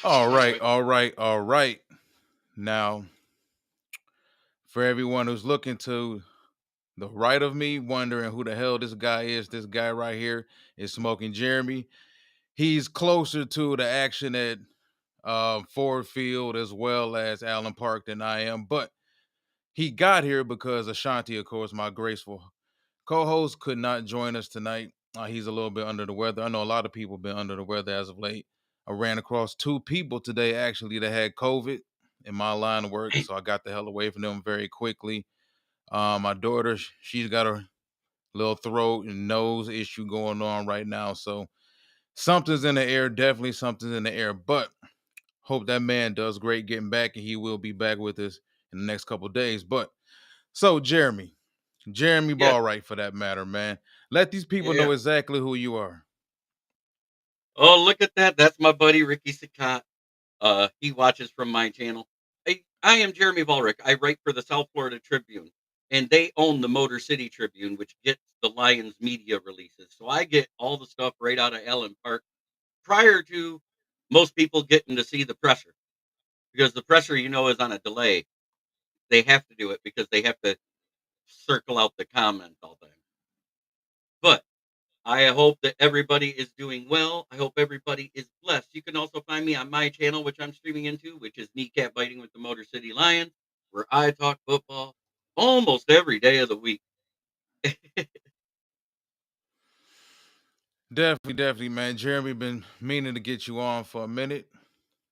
All All right, right. all right, all right. Now, for everyone who's looking to the right of me, wondering who the hell this guy is, this guy right here is Smoking Jeremy. He's closer to the action at Ford Field as well as Allen Park than I am, but he got here because Ashanti, of course, my graceful co-host, could not join us tonight. He's a little bit under the weather. I know a lot of people been under the weather as of late. I ran across two people today actually that had COVID in my line of work, Hey, so I got the hell away from them very quickly. My daughter, she's got a little throat and nose issue going on right now, so something's in the air. Definitely something's in the air. But hope that man does great getting back, and he will be back with us in the next couple of days. But so Jeremy yes. Ballright for that matter, man. Let these people Yeah. know exactly who you are. Oh, look at that. That's my buddy Ricky Sakat. He watches from my channel. I am Jeremy Volrick. I write for the South Florida Tribune, and they own the Motor City Tribune, which gets the Lions media releases. So I get all the stuff right out of Allen Park prior to most people getting to see the presser, because the presser, is on a delay. They have to do it because they have to circle out the comments all the time. But I hope that everybody is doing well. I hope everybody is blessed. You can also find me on my channel, which I'm streaming into, which is Kneecap Biting with the Motor City Lions, where I talk football almost every day of the week. Definitely, man. Jeremy been meaning to get you on for a minute.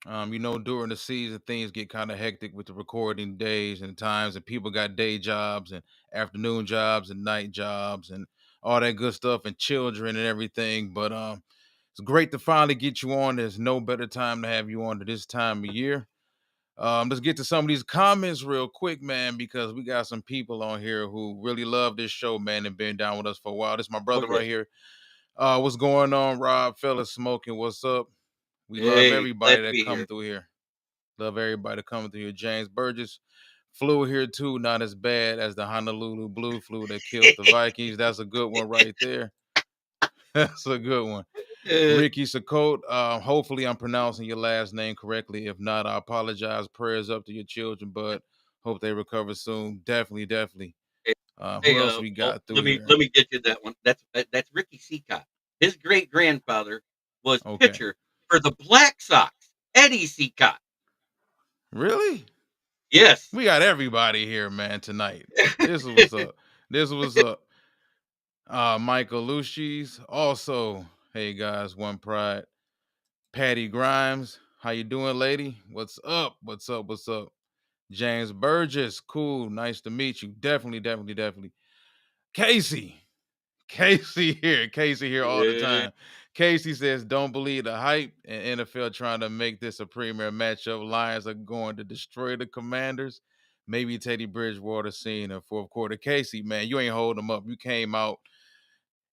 During the season, things get kind of hectic with the recording days and times, and people got day jobs and afternoon jobs and night jobs and all that good stuff, and children and everything. But it's great to finally get you on. There's no better time to have you on to this time of year. Let's get to some of these comments real quick, man, because we got some people on here who really love this show, man, and been down with us for a while. This is my Oh, brother yeah. right here. What's going on, Rob? Fellas smoking. What's up? We love Hey, glad everybody to that be come here. through here. Love everybody coming through here. James Burgess flew here too, not as bad as the Honolulu Blue flu that killed the Vikings. That's a good one right there. That's a good one. Uh, Ricky Sakot, hopefully I'm pronouncing your last name correctly. If not, I apologize. Prayers up to your children, but hope they recover soon. Definitely. hey, Who hey, else we well, got through let me here? let me get you that one. That's Ricky Seacott. His great grandfather was Okay. pitcher for the Black Sox. Eddie Seacott. Really? Yes. We got everybody here, man, tonight. This is what's up. This was up. Michael Lucies. Also, hey guys, one pride. Patty Grimes. How you doing, lady? What's up? What's up? What's up? James Burgess. Cool. Nice to meet you. Definitely. Casey. Casey here all the Yeah. time. Casey says, don't believe the hype and NFL trying to make this a premier matchup. Lions are going to destroy the Commanders. Maybe Teddy Bridgewater seeing a fourth quarter. Casey, man, you ain't holding them up. You came out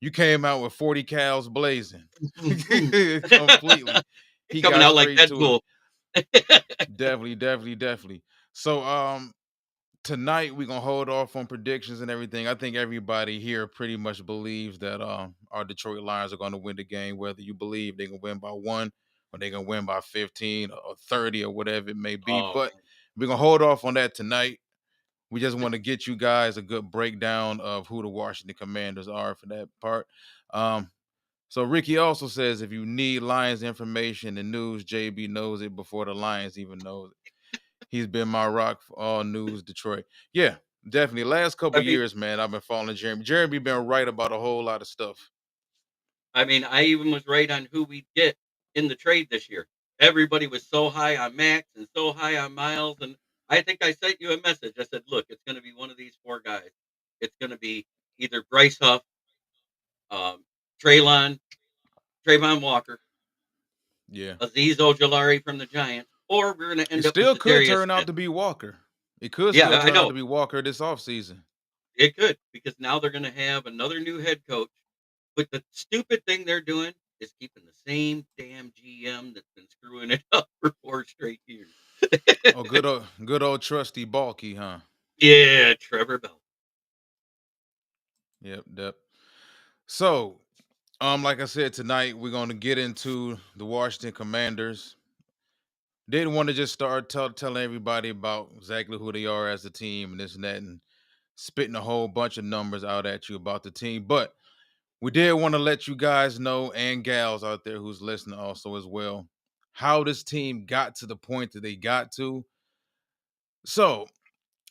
with 40 cows blazing. Completely. He Coming got out like straight to it. Deadpool. Definitely. So tonight we're gonna hold off on predictions and everything. I think everybody here pretty much believes that our Detroit Lions are gonna win the game, whether you believe they're gonna win by one or they're gonna win by 15 or 30 or whatever it may be. Oh, But we're gonna hold off on that tonight. We just want to get you guys a good breakdown of who the Washington Commanders are for that part. Um, so Ricky also says if you need Lions information and news, JB knows it before the Lions even know. He's been my rock for all news Detroit. Yeah, definitely. Last couple I mean, years, man, I've been following Jeremy. Jeremy been right about a whole lot of stuff. I even was right on who we'd get in the trade this year. Everybody was so high on Max and so high on Miles, and I think I sent you a message. I said, "Look, it's going to be one of these four guys. It's going to be either Bryce Huff, um, Traylon, Trayvon Walker, Yeah. Aziz Ojolari from the Giants, or we're going to It end up with still could Zadarius turn out Smith." to be Walker. It could Yeah, still I turn out know to be Walker this offseason. it could, because now they're going to have another new head coach. But the stupid thing they're doing is keeping the same damn GM that's been screwing it up for 4 straight years. Oh, good old trusty Balky, huh? Yeah, Trevor Bell. Yep. So, like I said, tonight we're gonna get into the Washington Commanders. Didn't want to just start telling everybody about exactly who they are as a team and this and that, and spitting a whole bunch of numbers out at you about the team. But we did want to let you guys know, and gals out there who's listening also as well, how this team got to the point that they got to. So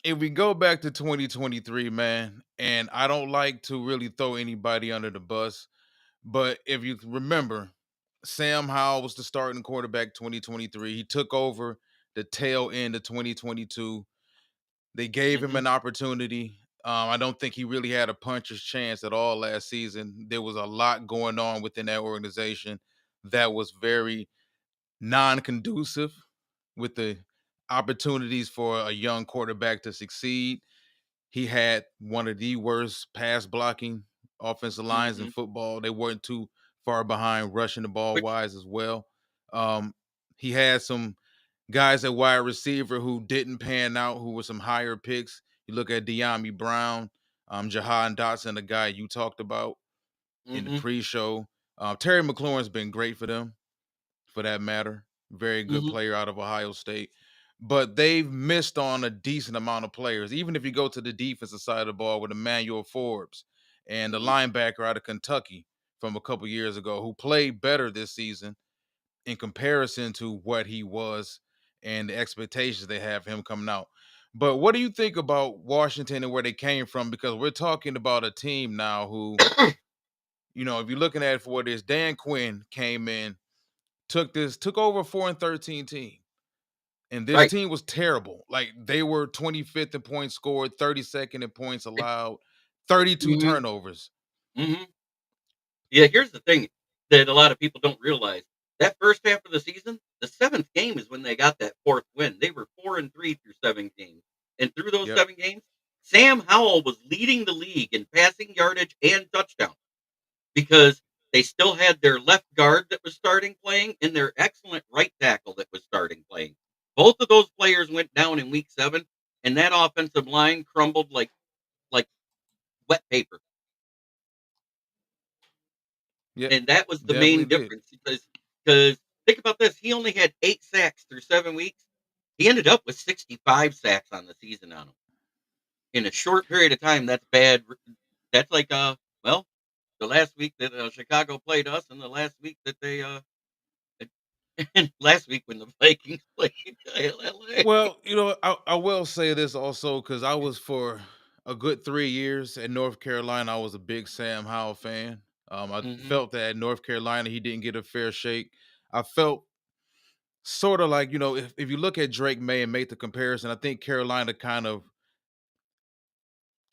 if we go back to 2023, man, and I don't like to really throw anybody under the bus, but if you remember, Sam Howell was the starting quarterback 2023. He took over the tail end of 2022. They gave him Mhm, an opportunity. I don't think he really had a puncher's chance at all last season. There was a lot going on within that organization that was very non-conducive with the opportunities for a young quarterback to succeed. He had one of the worst pass blocking offensive lines in mhm. football. They weren't too far behind rushing the ball Which wise as well. Um, he had some guys at wide receiver who didn't pan out, who were some higher picks. You look at De'Ami Brown, Jahan Dotson, the guy you talked about in the Mhm, pre-show. Terry McLaurin's been great for them, for that matter. Very good mhm, player out of Ohio State. But they've missed on a decent amount of players. Even if you go to the defensive side of the ball with Emmanuel Forbes and the mhm. linebacker out of Kentucky from a couple years ago, who played better this season in comparison to what he was and the expectations they have him coming out. But what do you think about Washington and where they came from? Because we're talking about a team now who, if you're looking at it for what it is, Dan Quinn came in, took over a 4-13 team. And this Right. team was terrible. Like they were 25th in points scored, 32nd in points allowed, 32 Mhm, turnovers. mhm. Yeah, here's the thing that a lot of people don't realize. That first half of the season, the 7th game is when they got that 4th win. They were 4-3 through 7 games, and through those Yep. 7 games, Sam Howell was leading the league in passing yardage and touchdowns because they still had their left guard that was starting playing and their excellent right tackle that was starting playing. Both of those players went down in week 7, and that offensive line crumbled like wet paper. Yep. And that was the Definitely main did. difference because think about this, he only had 8 sacks through 7 weeks. He ended up with 65 sacks on the season on him. In a short period of time, that's bad r that's like, well, the last week that, Chicago played us and the last week that they, and last week when the Vikings played LA. Well, I will say this also because I was for a good 3 years at North Carolina. I was a big Sam Howell fan. I Mhm, felt that at North Carolina he didn't get a fair shake. I felt sort of like, if you look at Drake May and make the comparison, I think Carolina kind of,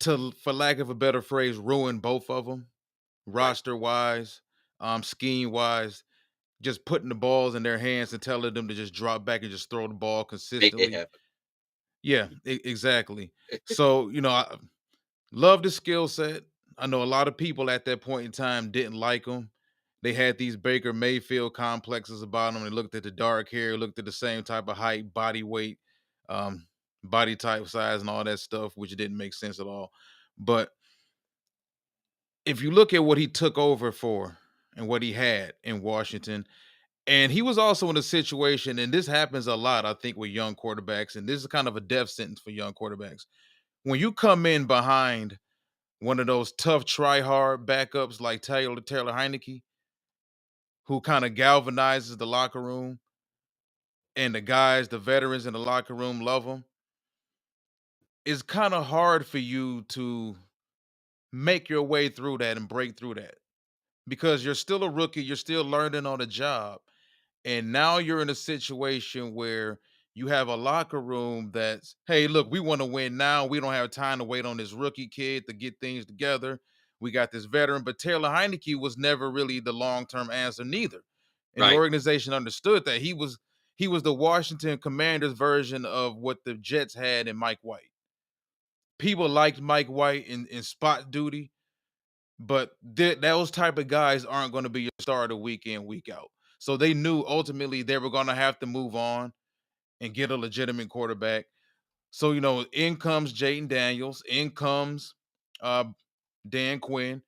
for lack of a better phrase, ruined both of them right. roster wise, scheme wise, just putting the balls in their hands and telling them to just drop back and just throw the ball Make it consistently. happen. Yeah, exactly. So, I love the skill set. I know a lot of people at that point in time didn't like him. They had these Baker Mayfield complexes about him. They looked at the dark hair, looked at the same type of height, body weight, um, body type, size, and all that stuff, which didn't make sense at all. But if you look at what he took over for and what he had in Washington, and he was also in a situation, and this happens a lot, I think, with young quarterbacks, and this is kind of a death sentence for young quarterbacks. When you come in behind one of those tough, try hard backups like Taylor Heineke, who kind of galvanizes the locker room, and the guys, the veterans in the locker room love him, it's kind of hard for you to make your way through that and break through that because you're still a rookie, you're still learning on the job. And now you're in a situation where you have a locker room that's, hey, look, we want to win now. We don't have time to wait on this rookie kid to get things together. We got this veteran, but Taylor Heineke was never really the long-term answer neither. And the Right, organization understood that he was the Washington Commanders version of what the Jets had in Mike White. People liked Mike White in spot duty, but those type of guys aren't going to be your starter week in, week out. So they knew ultimately they were going to have to move on and get a legitimate quarterback. So, in comes Jaden Daniels, in comes uh, Dan Quinn.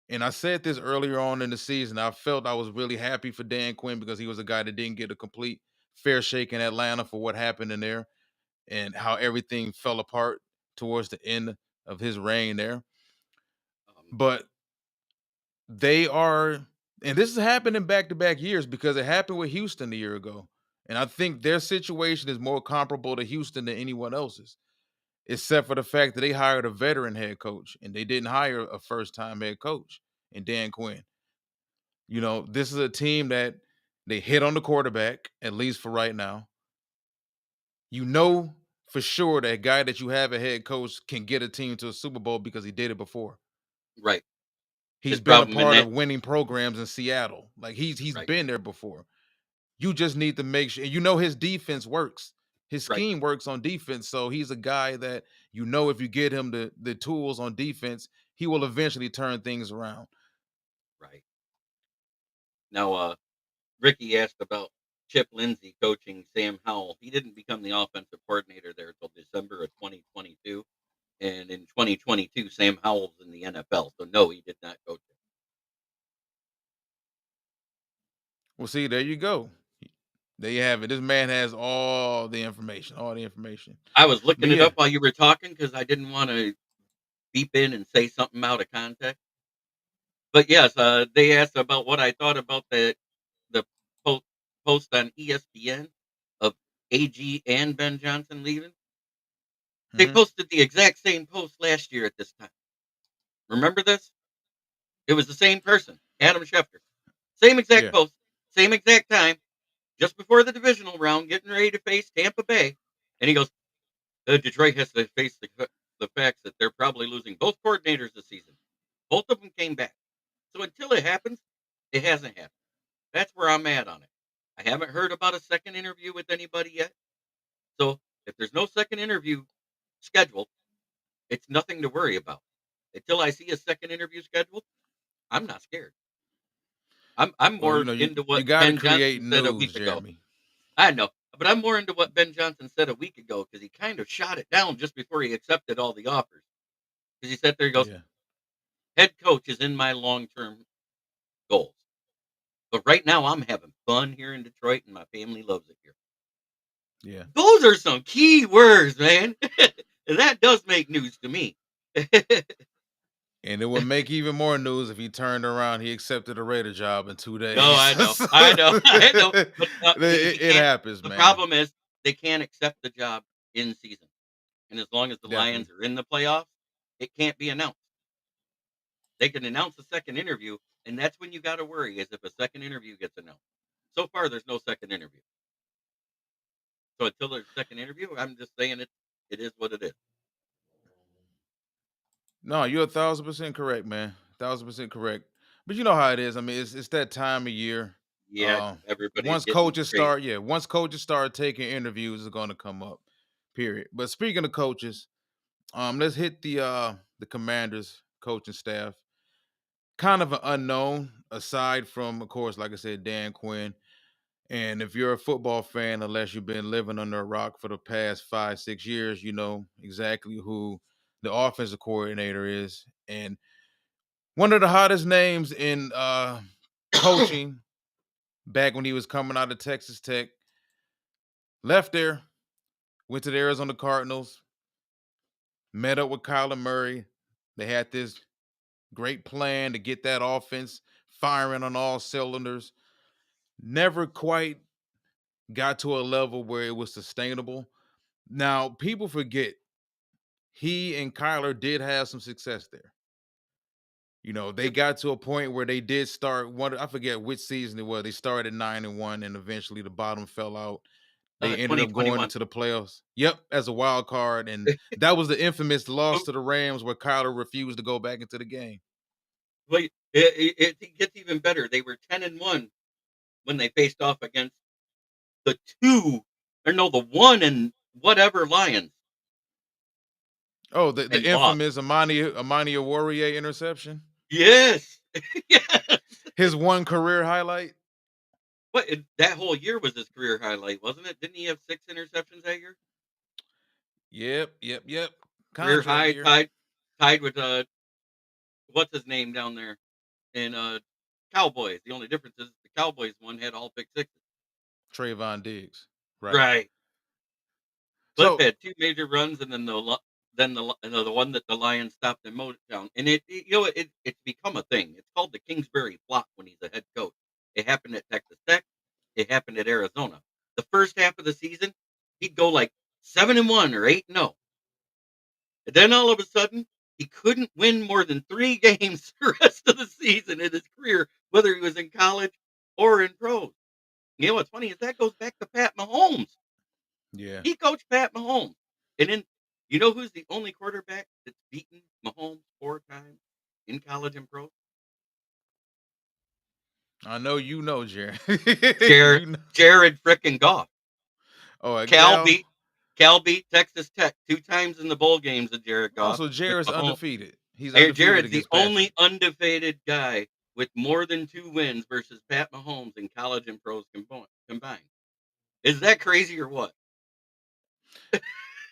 And I said this earlier on in the season. I felt I was really happy for Dan Quinn because he was a guy that didn't get a complete fair shake in Atlanta for what happened in there and how everything fell apart towards the end of his reign there. Um, But they are, and this has happened in back to back years because it happened with Houston a year ago. And I think their situation is more comparable to Houston than anyone else's, except for the fact that they hired a veteran head coach and they didn't hire a first time head coach in Dan Quinn. This is a team that they hit on the quarterback, at least for right now. You know for sure that guy that you have a head coach can get a team to a Super Bowl because he did it before. right. He's His been a problem in part that of winning programs in Seattle. Like he's right, been there before. You just need to make sure his defense works. His right, scheme works on defense. So he's a guy that if you get him the tools on defense, he will eventually turn things around. right. Now, Ricky asked about Chip Lindsey coaching Sam Howell. He didn't become the offensive coordinator there until December of 2022. And in 2022, Sam Howell's in the NFL. So, no, he did not coach him. Well, see, there you go. There you have it. This man has all the information, all the information. I was But looking it yeah. up while you were talking because I didn't want to beep in and say something out of context. But yes, they asked about what I thought about the po- post on ESPN of AG and Ben Johnson leaving. They Mhm. posted the exact same post last year at this time. Remember this? It was the same person, Adam Schefter. Same exact Yeah. post, same exact time, just before the divisional round, getting ready to face Tampa Bay. And he goes, Detroit has to face the facts that they're probably losing both coordinators this season. Both of them came back. So until it happens, it hasn't happened. That's where I'm at on it. I haven't heard about a second interview with anybody yet. So if there's no second interview scheduled, it's nothing to worry about. Until I see a second interview scheduled, I'm not scared. I'm Well, more you into you what got to Ben create Johnson said a news, week ago. Jeremy. I know, but I'm more into what Ben Johnson said a week ago because he kind of shot it down just before he accepted all the offers. Because he sat there, he goes, Yeah. "Head coach is in my long term goals, but right now I'm having fun here in Detroit, and my family loves it here." Yeah. Those are some key words, man. And that does make news to me. And it would make even more news if he turned around. He accepted a Raider job in 2 days. No, I know, I know, I know. But he It can't. happens, The man. problem is they can't accept the job in season, and as long as the Definitely. Lions are in the playoffs, it can't be announced. They can announce a second interview, and that's when you got to worry is if a second interview gets announced. So far, there's no second interview. So until there's a second interview, I'm just saying it is what it is. No, you're 1,000% correct, man. 1,000% correct. But you know how it is. I mean, it's that time of year. Yeah, Uh, everybody's once getting coaches crazy. start, yeah, once coaches start taking interviews, it's going to come up. Period. But speaking of coaches, let's hit the Commanders coaching staff. Kind of an unknown, aside from, of course, like I said, Dan Quinn. And if you're a football fan, unless you've been living under a rock for the past 5, 6 years, you know exactly who the offensive coordinator is. And one of the hottest names in coaching back when he was coming out of Texas Tech, left there, went to the Arizona Cardinals, met up with Kyler Murray. They had this great plan to get that offense firing on all cylinders. Never quite got to a level where it was sustainable. Now, people forget he and Kyler did have some success there. They Yep. got to a point where they did start one. I forget which season it was. They started 9-1, and eventually the bottom fell out. They ended up going 2021. into the playoffs. Yep, as a wild card, and that was the infamous loss to the Rams where Kyler refused to go back into the game. Wait, it gets even better. They were 10-1 when they faced off against the 2 or no, the 1 and whatever Lions Oh, the and lost. infamous Amani Warrior interception. Yes. Yes. His one career highlight. What that whole year was his career highlight, wasn't it? Didn't he have 6 interceptions that year? Yep, yep, yep. Career Contract high, year. tied with what's his name down there in Cowboys. The only difference is the Cowboys one had all pick sixes. Trayvon Diggs. Right. Right. Cliff So had 2 major runs, and then the one that the Lions stopped in Motown, and it's become a thing. It's called the Kingsbury flop when he's a head coach. It happened at Texas Tech. It happened at Arizona. The first half of the season, he'd go like 7-1 or 8-0, and then all of a sudden, he couldn't win more than 3 games the rest of the season in his career, whether he was in college or in pros. You know what's funny is that goes back to Pat Mahomes. yeah, He coached Pat Mahomes. And then you know who's the only quarterback that's beaten Mahomes 4 times in college and pro? I know you know, Jerry. Jared You know. Jared frickin' Goff. Oh, a Cal gal. beat Cal beat Texas Tech 2 times in the bowl games of Jared Goff Also, with Jared's Mahomes. undefeated. He's And undefeated Jared's the against Patrick. only undefeated guy with more than 2 wins versus Pat Mahomes in college and pros combined. Is that crazy or what?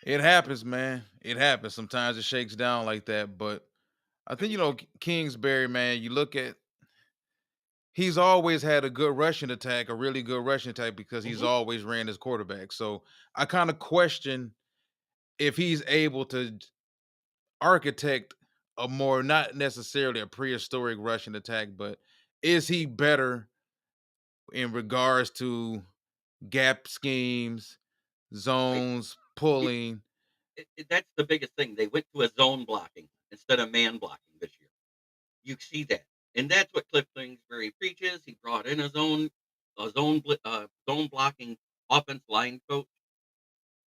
It happens, man. It happens. Sometimes it shakes down like that. But I think, Kingsbury, man, you look at he's always had a good rushing attack, a really good rushing attack because he's Mhm. always ran his quarterback. So I kind of question if he's able to architect a more not necessarily a prehistoric Russian attack, but is he better in regards to gap schemes, Right. zones, It pulling? that's the biggest thing. They went to a zone blocking instead of man blocking this year. You see that, and that's what Cliff Kingsbury preaches. He brought in zone blocking offense line coach,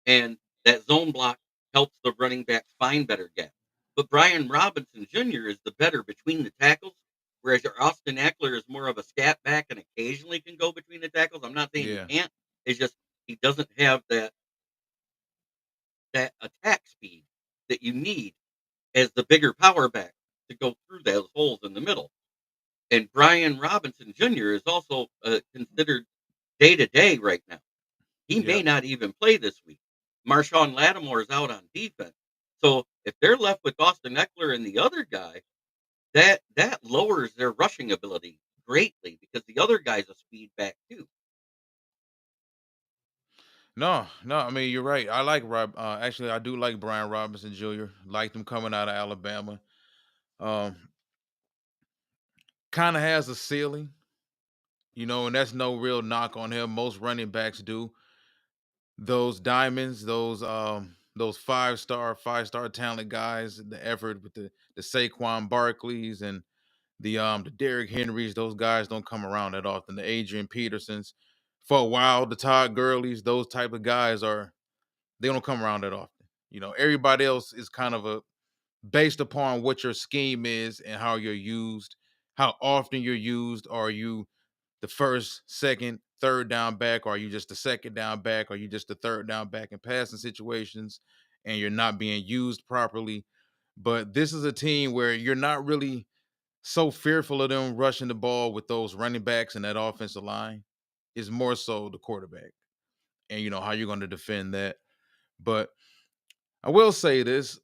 and that zone block helps the running backs find better gaps. But Brian Robinson Jr. is the better between the tackles, whereas your Austin Eckler is more of a scat back and occasionally can go between the tackles. I'm not saying he Yeah. can't. It's just he doesn't have that attack speed that you need as the bigger power back to go through those holes in the middle. And Brian Robinson Jr. is also considered day to day right now. He may Yep. not even play this week. Marshawn Lattimore is out on defense. So if they're left with Austin Eckler and the other guy, that lowers their rushing ability greatly because the other guy's a speed back too. No, no. I mean, you're right. I like Rob. Actually, I do like Brian Robinson Jr. Liked him coming out of Alabama. Um, Kind of has a ceiling, and that's no real knock on him. Most running backs do. Those diamonds, those five star talent guys, the effort with the Saquon Barkleys and the Derrick Henrys, those guys don't come around that often. The Adrian Petersons, for a while, the Todd Gurleys, those type of guys they don't come around that often. Everybody else is kind of a based upon what your scheme is and how you're used, how often you're used. Are you the first, second, third down back? Or are you just the second down back? Are you just the third down back in passing situations and you're not being used properly? But this is a team where you're not really so fearful of them rushing the ball with those running backs and that offensive line. Is more so the quarterback and how you're going to defend that. But I will say this,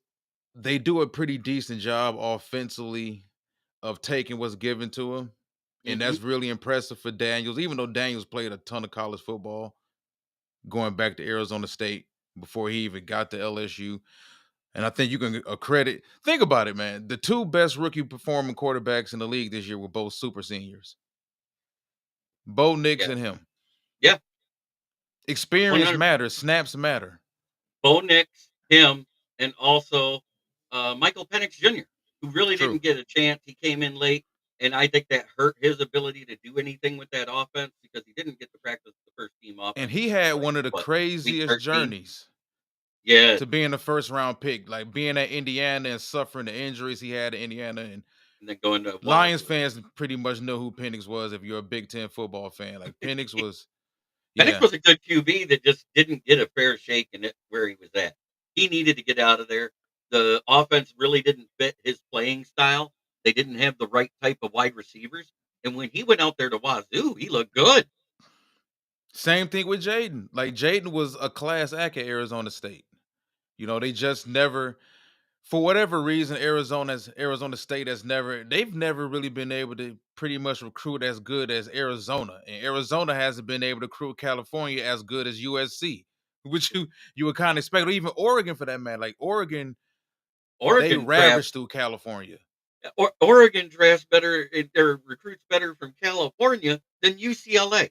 they do a pretty decent job offensively of taking what's given to him. And Hmm. that's really impressive for Daniels, even though Daniels played a ton of college football going back to Arizona State before he even got to LSU. And I think you can credit, think about it, man. The two best rookie performing quarterbacks in the league this year were both super seniors, Bo Nix Yeah, and him. yeah, Experience 100. matters, snaps matter. Bo Nix, him, and also Michael Penix Jr., who really True. didn't get a chance. He came in late, and I think that hurt his ability to do anything with that offense because he didn't get to practice the first team And offense he until had like one of the what week craziest 13. journeys Yes, to being the first round pick, like being at Indiana and suffering the injuries he had in Indiana. And and then going to Lions Wazoo. fans pretty much know who Penix was if you're a Big Ten football fan. Like Penix was, Penix yeah. was a good QB that just didn't get a fair shake in it where he was at. He needed to get out of there. The offense really didn't fit his playing style. They didn't have the right type of wide receivers. And when he went out there to Wazoo, he looked good. Same thing with Jaden. Like Jaden was a class act at Arizona State. They just never. For whatever reason, Arizona State has never they've never really been able to pretty much recruit as good as Arizona, and Arizona hasn't been able to recruit California as good as USC, which you would kind of expect, or even Oregon for that matter. Like Oregon, they Oregon ravaged drafts through California. Oregon drafts better or recruits better from California than UCLA.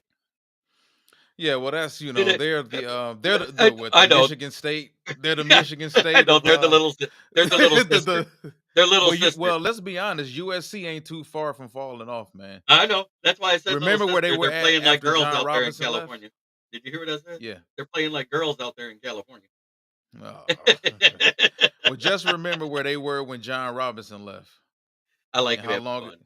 Yeah, well, that's And they're the what the I know, Michigan State they're the yeah, Michigan I State know. of They're the little sister. the They're little sister. well, let's be honest, USC ain't too far from falling off, man. I know. That's why I said little Remember where they sister. were They're at playing like after girls John out there in Robinson left? California. Did you hear what I said? Yeah. They're playing like girls out there in California. Oh. Well, just remember where they were when John Robinson left I like and to how have long it fun.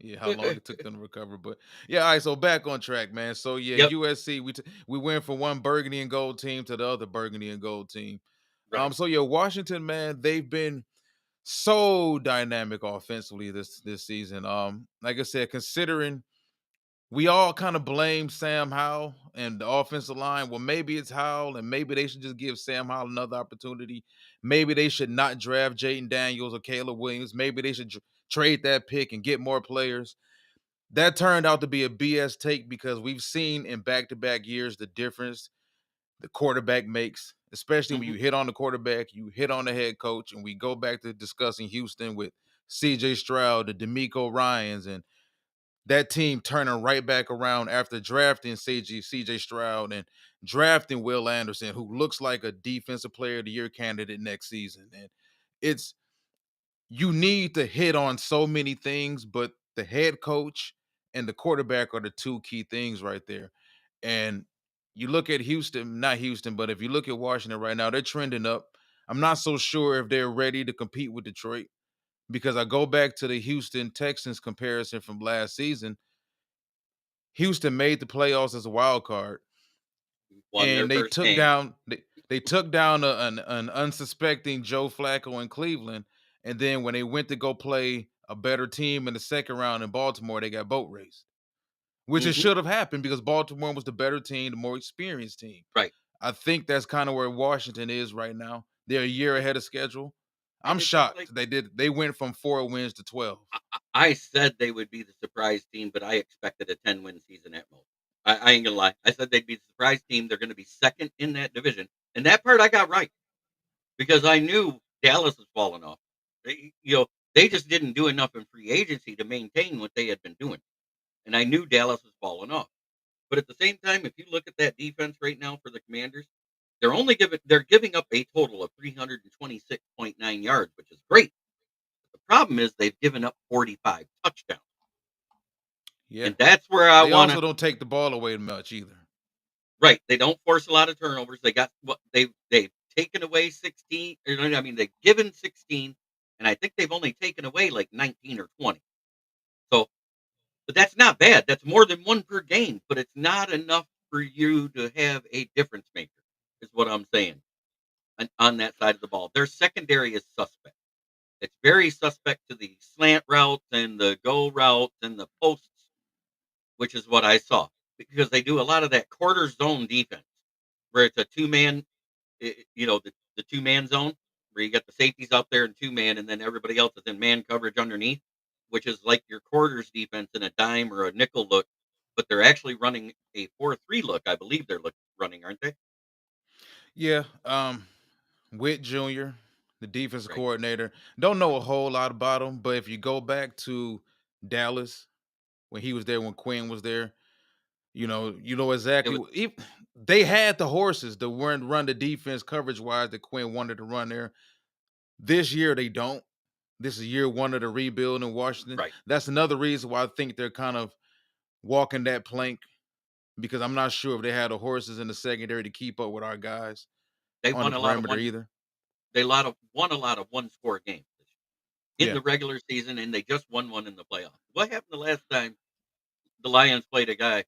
yeah, how long it took them to recover. But yeah, all right, so back on track, man. So yeah, Yep. USC, we went from one burgundy and gold team to the other burgundy and gold team. Right. So yeah, Washington, man, they've been so dynamic offensively this season. Like I said, considering we all kind of blame Sam Howell and the offensive line. Well, maybe it's Howell, and maybe they should just give Sam Howell another opportunity. Maybe they should not draft Jaden Daniels or Caleb Williams. Maybe they should trade that pick and get more players. That turned out to be a BS take because we've seen in back-to-back years the difference the quarterback makes, especially when Hmm. you hit on the quarterback, you hit on the head coach, and we go back to discussing Houston with CJ Stroud, the D'Amico Ryans, and that team turning right back around after drafting CJ Stroud and drafting Will Anderson, who looks like a defensive player of the year candidate next season. And it's you need to hit on so many things, but the head coach and the quarterback are the two key things right there. And you look at Houston, not Houston, but if you look at Washington right now, they're trending up. I'm not so sure if they're ready to compete with Detroit because I go back to the Houston Texans comparison from last season. Houston made the playoffs as a wild card, Won their and first game. they took down an unsuspecting Joe Flacco in Cleveland, and then when they went to go play a better team in the second round in Baltimore, they got boat raced, which it Hmm. should have happened because Baltimore was the better team, the more experienced team. Right. I think that's kind of where Washington is right now. They're a year ahead of schedule. I'm And it's just like shocked they went from 4 wins to 12. I said they would be the surprise team, but I expected a 10-win season at most. I ain't gonna lie. I said they'd be the surprise team. They're gonna be second in that division. And that part I got right because I knew Dallas was falling off. They just didn't do enough in free agency to maintain what they had been doing. And I knew Dallas was falling off. But at the same time, if you look at that defense right now for the Commanders, they're giving up a total of 326.9 yards, which is great. The problem is they've given up 45 touchdowns. Yeah, And that's where I they want also to. don't take the ball away much either. Right, they don't force a lot of turnovers. They got what they've taken away 16. I mean, they've given 16, and I think they've only taken away like 19 or 20. So, but that's not bad. That's more than one per game, but it's not enough for you to have a difference maker. Is what I'm saying on that side of the ball. Their secondary is suspect. It's very suspect to the slant routes and the go routes and the posts, which is what I saw because they do a lot of that quarter zone defense where it's a two man, the two man zone where you got the safeties out there in two man and then everybody else is in man coverage underneath, which is like your quarters defense in a dime or a nickel look, but they're actually running a 4-3 look. I believe they're running, aren't they? Yeah, Witt Jr., the defensive Right. coordinator, don't know a whole lot about him, but if you go back to Dallas when he was there, when Quinn was there, you know It exactly. was They had the horses to run the defense coverage wise that Quinn wanted to run there. This year they don't. This is year one of the rebuild in Washington. right. That's another reason why I think they're kind of walking that plank because I'm not sure if they had the horses in the secondary to keep up with our guys They on the won a lot of perimeter one. either. Won a lot of one score games in Yeah, the regular season, and they just won one in the playoffs. What happened the last time the Lions played a guy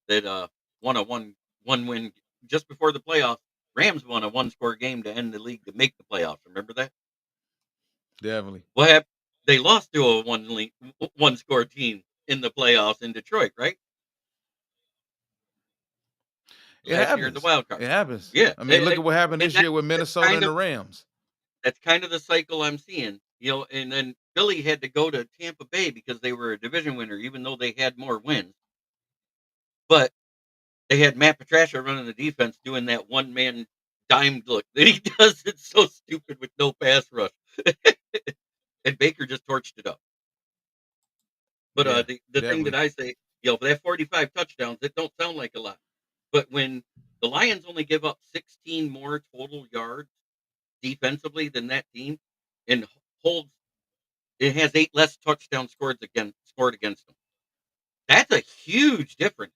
that won a one win just before the playoffs? Rams won a one score game to end the league to make the playoffs. Remember that? definitely. What happened? They lost to a one score team in the playoffs in Detroit, right? It Last year in the happens. wild card. It happens. Yeah, I mean, look at what happened and this year with that's Minnesota kind and the of Rams. That's kind of the cycle I'm seeing, and then Philly had to go to Tampa Bay because they were a division winner, even though they had more wins. But they had Matt Patricia running the defense doing that one man dime look that he does. It's so stupid with no pass rush. And Baker just torched it up. But Yeah, the thing that definitely. I say, for that 45 touchdowns, it don't sound like a lot. But when the Lions only give up 16 more total yards defensively than that team and holds it has 8 less touchdowns scored against them. That's a huge difference,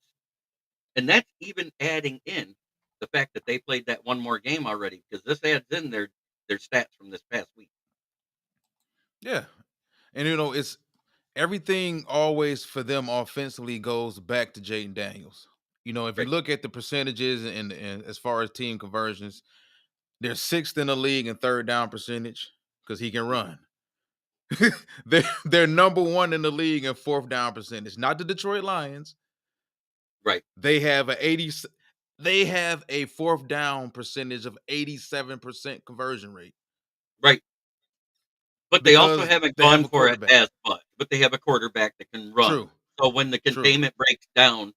and that's even adding in the fact that they played that one more game already because this adds in their stats from this past week. Yeah, and it's everything always for them offensively goes back to Jaden Daniels. If you Right. look at the percentages and as far as team conversions, they're sixth in the league in third down percentage because he can Mhm. run. They're number one in the league in fourth down percentage. Not the Detroit Lions. Right. They have a 80. They have a fourth down percentage of 87% conversion rate Right. But they also because haven't they have gone a for it quarterback. as much, but they have a quarterback that can run. True, So when the true, containment breaks down,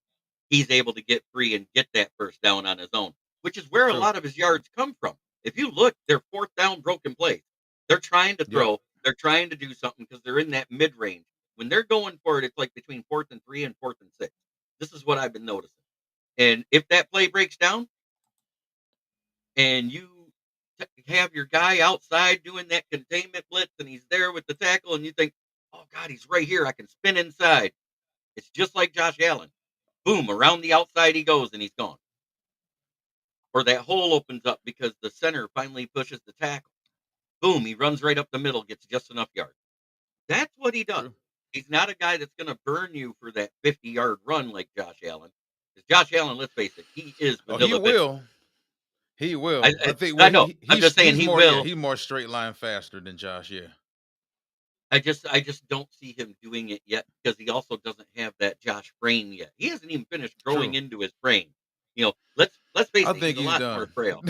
he's able to get free and get that first down on his own, which is where a true. lot of his yards come from. If you look, they're fourth down broken plays. They're trying to Yep. throw, they're trying to do something because they're in that mid range. When they're going for it, it's like between fourth and three and fourth and six. This is what I've been noticing. And if that play breaks down and you have your guy outside doing that containment blitz and he's there with the tackle and you think, oh God, he's right here. I can spin inside. It's just like Josh Allen. Boom, around the outside he goes and he's gone. Or that hole opens up because the center finally pushes the tackle. Boom, he runs right up the middle, gets just enough yards. That's what he does. True. He's not a guy that's going to burn you for that 50-yard run like Josh Allen. Because Josh Allen, let's face it, he is Oh, he vanilla bitch. will. He I, will. I I, think. I Well, know. I'm just saying he's he more. Yeah, will. he's more straight line faster than Josh. Yeah. I just don't see him doing it yet because he also doesn't have that Josh brain yet. He hasn't even finished growing True. into his brain. Let's face I it, he's think a he's lot more done. frail.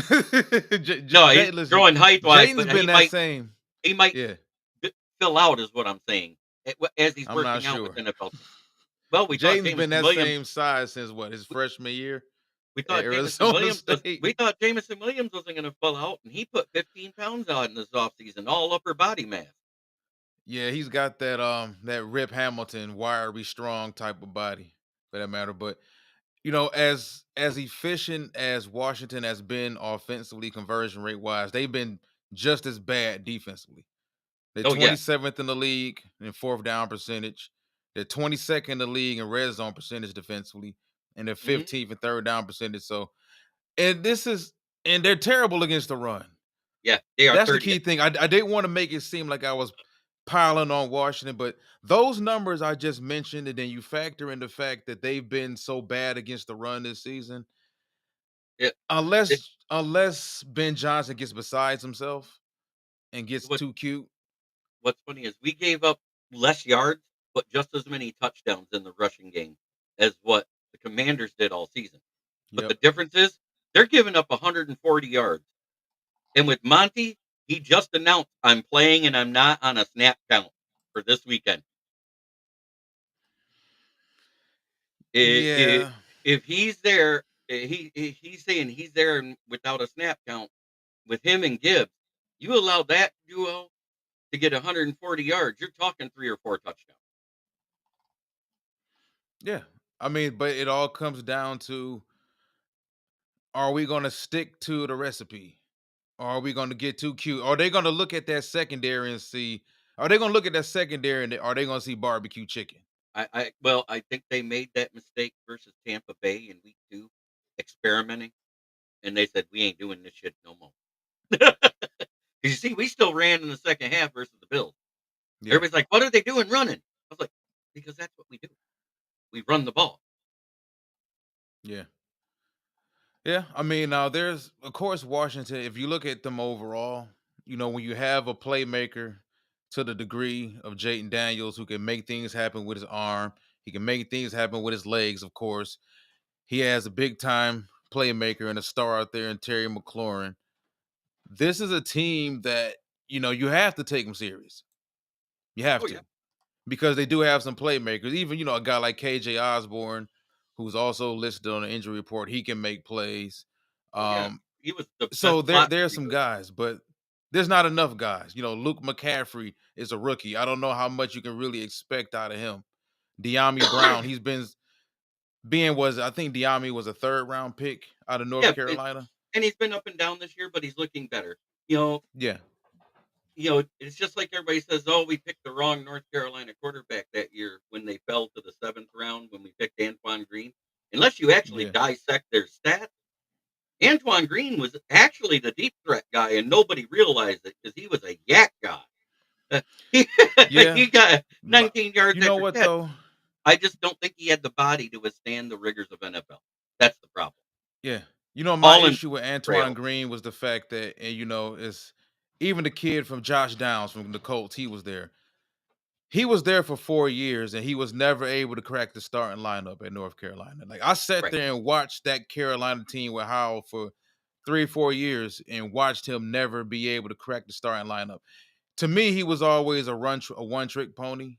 No, he's Listen, growing height wise, Jaden's but been that same. he might Yeah, fill out, is what I'm saying, as he's I'm not working out with sure. NFL teams. Well, Jaden's been that same size since what his we freshman year we at thought Arizona State. Jameson Williams wasn't going to fill out, and he put 15 pounds on this offseason, all upper body mass. Yeah, he's got that Rip Hamilton wiry strong type of body for that matter. But as efficient as Washington has been offensively, conversion rate wise, they've been just as bad defensively. They're Oh yeah. 27th in the league in fourth down percentage. They're 22nd in the league in red zone percentage defensively, and they're Hmm. 15th in third down percentage. So, and this is, and they're terrible against the run. Yeah, they are That's the 30th. key thing. I didn't want to make it seem like I was piling on Washington, but those numbers I just mentioned, and then you factor in the fact that they've been so bad against the run this season. It, it, Unless Ben Johnson gets besides himself and gets what too cute. what's funny is we gave up less yards, but just as many touchdowns in the rushing game as what the Commanders did all season. But the Yep. difference is they're giving up 140 yards. And with Monty, he just announced, I'm playing and I'm not on a snap count for this weekend. I Yeah. if he's there, he's saying he's there without a snap count with him and Gibbs. You allow that duo to get 140 yards, you're talking 3 or 4 touchdowns. Yeah. I mean, but it all comes down to, are we going to stick to the recipe? Or are we going to get too cute? Are they going to look at that secondary and see, are they going to look at that secondary and are they going to see barbecue chicken? I think they made that mistake versus Tampa Bay in week 2, experimenting, and they said, "We ain't doing this shit no more." 'Cause you see, we still ran in the second half versus the Bills. Yeah. Everybody's like, "What are they doing running?" I was like, "Because that's what we do. We run the ball." Yeah. Yeah. I mean, now there's, of course, Washington. If you look at them overall, when you have a playmaker to the degree of Jayden Daniels who can make things happen with his arm, he can make things happen with his legs, of course. He has a big time playmaker and a star out there in Terry McLaurin. This is a team that you have to take them serious. You have Oh yeah, to because they do have some playmakers. Even a guy like KJ Osborne, who's also listed on the injury report, he can make plays. oh yeah. Um, He was the best so slot there's some receiver. guys, but there's not enough guys. Luke McCaffrey is a rookie. I don't know how much you can really expect out of him. De'Ami Brown, he's been being was I think De'Ami was a third round pick out of North Yeah, Carolina. and he's been up and down this year, but he's looking better. You know, Yeah, it's just like everybody says, "Oh, we picked the wrong North Carolina quarterback that year when they fell to the 7th round when we picked Antoine Green." Unless you actually yeah, dissect their stats, Antoine Green was actually the deep threat guy, and nobody realized it because he was a yak guy. Uh, he yeah. he got But 19 yards you know after what catch. though? I just don't think he had the body to withstand the rigors of NFL. That's the problem. Yeah. My All in issue with Antoine trail. Green was the fact that, and it's even the kid from Josh Downs from the Colts, he was there. He was there for 4 years and he was never able to crack the starting lineup at North Carolina. Like I sat Right. there and watched that Carolina team with Howell for 3, 4 years and watched him never be able to crack the starting lineup. To me, he was always a one trick pony.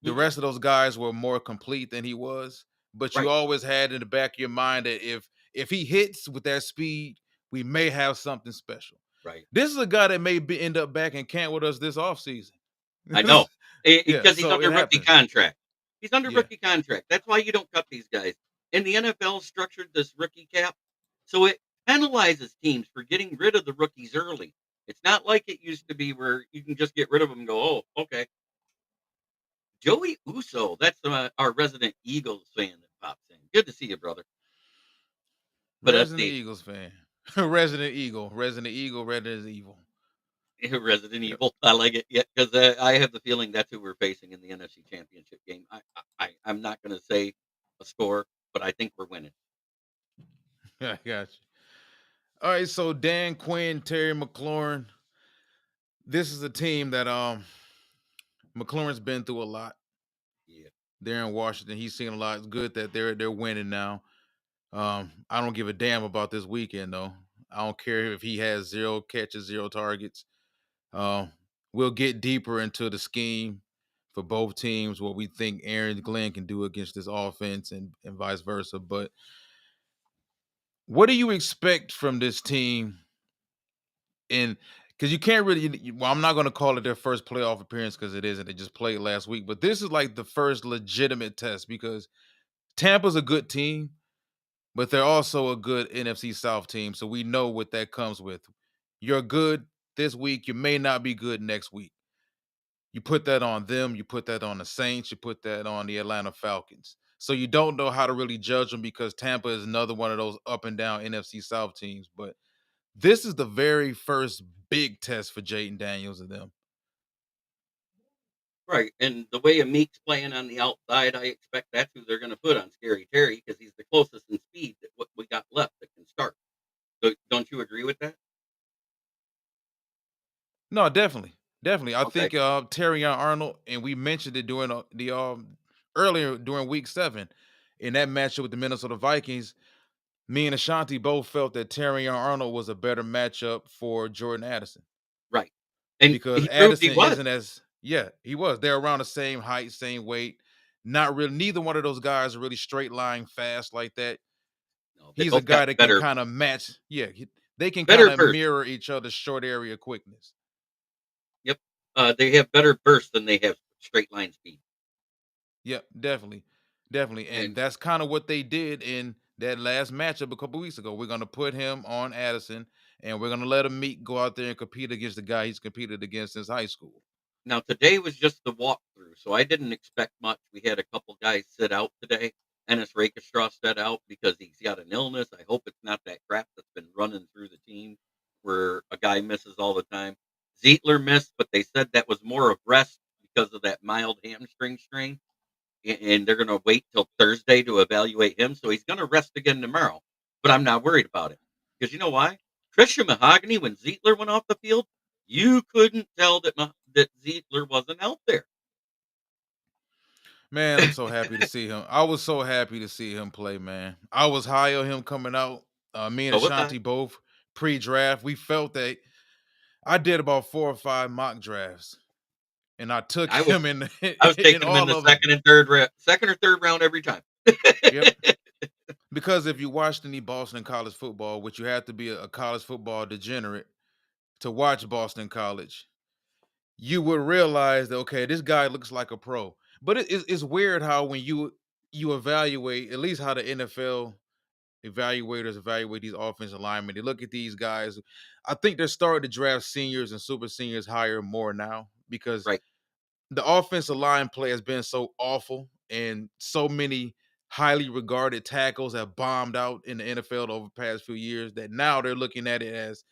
The Mhm. rest of those guys were more complete than he was, but you Right. always had in the back of your mind that if he hits with that speed, we may have something special. Right. This is a guy that may end up back in camp with us this offseason. I know. Yeah, Because he's so it under rookie happens. contract. He's under Yeah, rookie contract. That's why you don't cut these guys. And the NFL structured this rookie cap, so it penalizes teams for getting rid of the rookies early. It's not like it used to be where you can just get rid of them and go, "Oh, okay." Joey Uso, that's our resident Eagles fan that pops in. Good to see you, brother. But let's Resident see. Eagles fan. Resident Eagle, Red is evil. Resident Yep. Evil. I like it. Yeah, because I have the feeling that's who we're facing in the NFC Championship game. I'm not going to say a score, but I think we're winning. I got you. All right, so Dan Quinn, Terry McLaurin. This is a team that McLaurin's been through a lot. Yeah. They're in Washington. He's seen a lot. It's good that they're winning now. I don't give a damn about this weekend though. I don't care if he has 0 catches, 0 targets. Um, we'll get deeper into the scheme for both teams, what we think Aaron Glenn can do against this offense and vice versa. But what do you expect from this team in because you can't really well, I'm not going to call it their first playoff appearance because it isn't. They just played last week, but this is like the first legitimate test because Tampa's a good team, but they're also a good NFC South team. So we know what that comes with. You're good this week, you may not be good next week. You put that on them, you put that on the Saints, you put that on the Atlanta Falcons. So you don't know how to really judge them because Tampa is another one of those up and down NFC South teams. But this is the very first big test for Jaden Daniels and them. Right. And the way Meek's playing on the outside, I expect that's who they're going to put on Scary Terry because he's the closest in speed that what we got left that can start. So don't you agree with that? No, definitely. Definitely. I Okay. think Terry Arnold, and we mentioned it during the earlier during week 7 in that matchup with the Minnesota Vikings. Me and Ashanti both felt that Terry Arnold was a better matchup for Jordan Addison Right. And because he proved he Addison was. isn't as yeah, he was. They're around the same height, same weight. Not really neither one of those guys are really straight line fast like that. No, they He's a both got guy that can better kind of match, yeah, they can kind better of burst. mirror each other's short area quickness. Yep. They have better burst than they have straight line speed. Yep, definitely. Definitely. And And that's kind of what they did in that last matchup a couple weeks ago. We're going to put him on Addison and we're going to let him meet go out there and compete against the guy he's competed against since high school. now today was just the walkthrough, so I didn't expect much. We had a couple guys sit out today. Ennis Rakestraw set out because he's got an illness. I hope it's not that crap that's been running through the team where a guy misses all the time. Zietler missed, but they said that was more of rest because of that mild hamstring strain. And they're going to wait till Thursday to evaluate him. So he's going to rest again tomorrow. But I'm not worried about it because you know why? Christian Mahogany, when Zietler went off the field, you couldn't tell that Zietler wasn't out there. Man, I'm so happy to see him. I was so happy to see him play, man. I was high on him coming out. Me and So was I. Ashanti both pre-draft. We felt that I did about 4 or 5 mock drafts, and I took I was him in I was in taking him in all the of them. second or third round every time. Yep. Because if you watched any Boston college football, which you have to be a college football degenerate to watch Boston College, you would realize that okay, this guy looks like a pro. But it's weird how when you evaluate, at least how the NFL evaluators evaluate these offensive linemen, they look at these guys. I think they're starting to draft seniors and super seniors higher more now because Right. the offensive line play has been so awful, and so many highly regarded tackles have bombed out in the NFL over the past few years that now they're looking at it as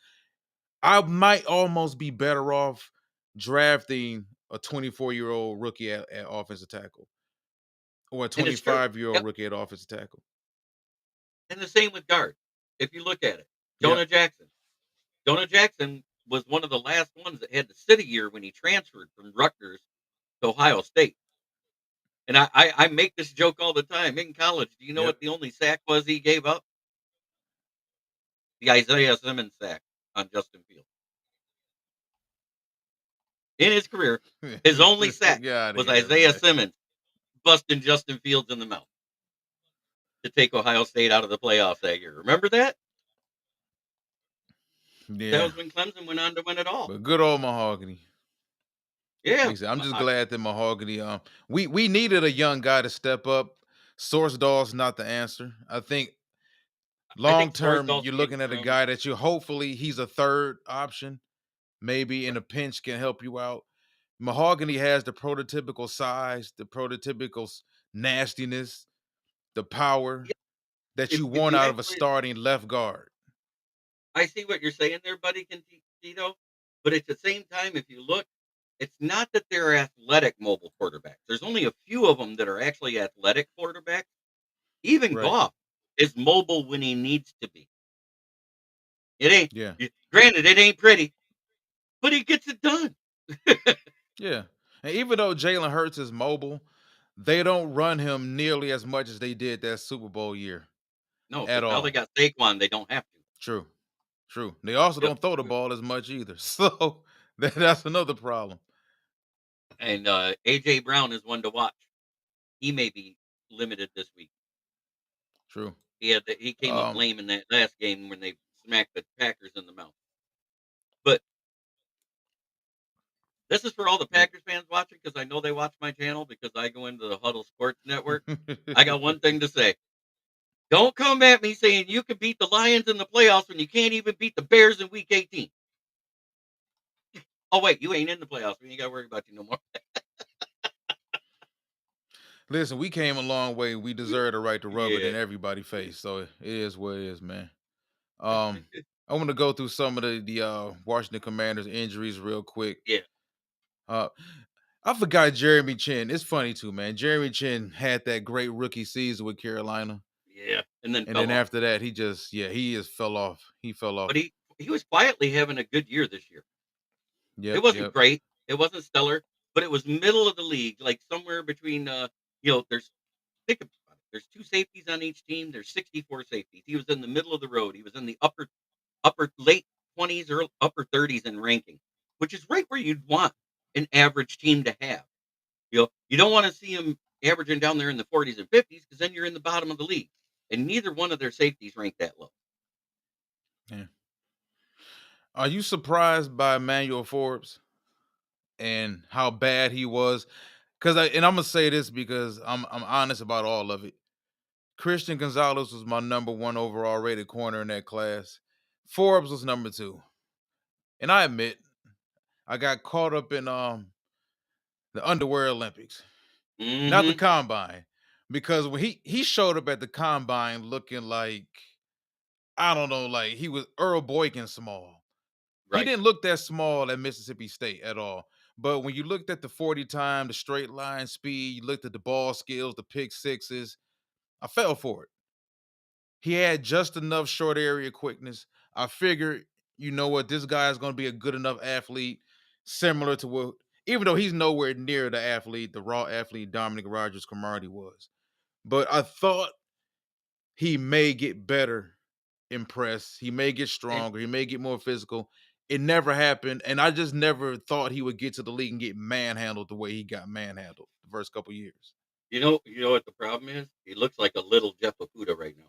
I might almost be better off drafting a 24-year-old rookie at offensive tackle or a And it's true. 25-year-old Yep. rookie at offensive tackle. And the same with guard. If you look at it, Yep. Jonah Jackson. Jonah Jackson was one of the last ones that had to sit a year when he transferred from Rutgers to Ohio State. And I make this joke all the time. In college, do you know Yep. what the only sack was he gave up? The Isaiah Simmons sack on Justin Fields. In his career, his only sack Get out of was here, Isaiah man. Simmons busting Justin Fields in the mouth to take Ohio State out of the playoffs that year. Remember that? That Yeah. was when Clemson went on to win it all. But good old Mahogany. Like Yeah, I said, I'm just Mahogany. glad that Mahogany. We needed a young guy to step up. Source Daw's not the answer. I think I think long term, Sorsdal's you're came looking at a from guy that you hopefully he's a third option, maybe in right. a pinch can help you out. Mahogany has the prototypical size, the prototypical nastiness, the power Yeah, that you if want you out of a actually starting left guard. I see what you're saying there, buddy Tito, but at the same time, if you look, it's not that they're athletic mobile quarterbacks. There's only a few of them that are actually athletic quarterbacks. Even Right. Goff is mobile when he needs to be. It ain't Yeah. granted, it ain't pretty, but he gets it done. Yeah. And even though Jalen Hurts is mobile, they don't run him nearly as much as they did that Super Bowl year No, at because now they all. got Saquon, they don't have to. True. True. They also Yep. don't throw the ball as much either. So that's another problem. And AJ Brown is one to watch. He may be limited this week. True. He came up Um lame in that last game when they smacked the Packers in the mouth. But this is for all the yep. Packers fans watching because I know they watch my channel because I go into the Huddle Sports Network. I got one thing to say. Don't come at me saying you can beat the Lions in the playoffs when you can't even beat the Bears in week 18. Oh, wait, you ain't in the playoffs. We ain't got to worry about you no more. Listen, we came a long way. We deserve the right to rub it Yeah. in everybody's Yeah. face. So it is what it is, man. Um, I want to go through some of the Washington Commanders injuries real quick. Yeah. Uh, I forgot Jeremy Chin. It's funny too, man. Jeremy Chin had that great rookie season with Carolina, Yeah. And then and fell then off. after that, he just fell off. He fell But off. he was quietly having a good year this year. It Yep, wasn't yep. great. It wasn't stellar, but it was middle of the league, like somewhere between there's think about it. There's two safeties on each team. There's 64 safeties. He was in the middle of the road. He was in the upper late 20s or upper 30s in ranking, which is right where you'd want an average team to have. You don't want to see him averaging down there in the 40s and 50s because then you're in the bottom of the league. And neither one of their safeties ranked that low. Yeah. Are you surprised by Emmanuel Forbes and how bad he was? And I'm gonna say this because I'm honest about all of it. Christian Gonzalez was my number one overall rated corner in that class. Forbes was number two. And I admit I got caught up in the underwear Olympics, not the Hmm. combine. Because when he showed up at the combine looking like I don't know, like he was Earl Boykin small. He Right. didn't look that small at Mississippi State at all. But when you looked at the 40 time, the straight line speed, you looked at the ball skills, the pick sixes, I fell for it. He had just enough short area quickness. I figured, you know what, this guy is going to be a good enough athlete, similar to what, even though he's nowhere near the athlete, the raw athlete Dominic Rogers Cromartie was. But I thought he may get better impressed. He may get And stronger. He may get more physical. It never happened, and I just never thought he would get to the league and get manhandled the way he got manhandled the first couple years. You know what the problem is? He looks like a little Jeff Okuda right now.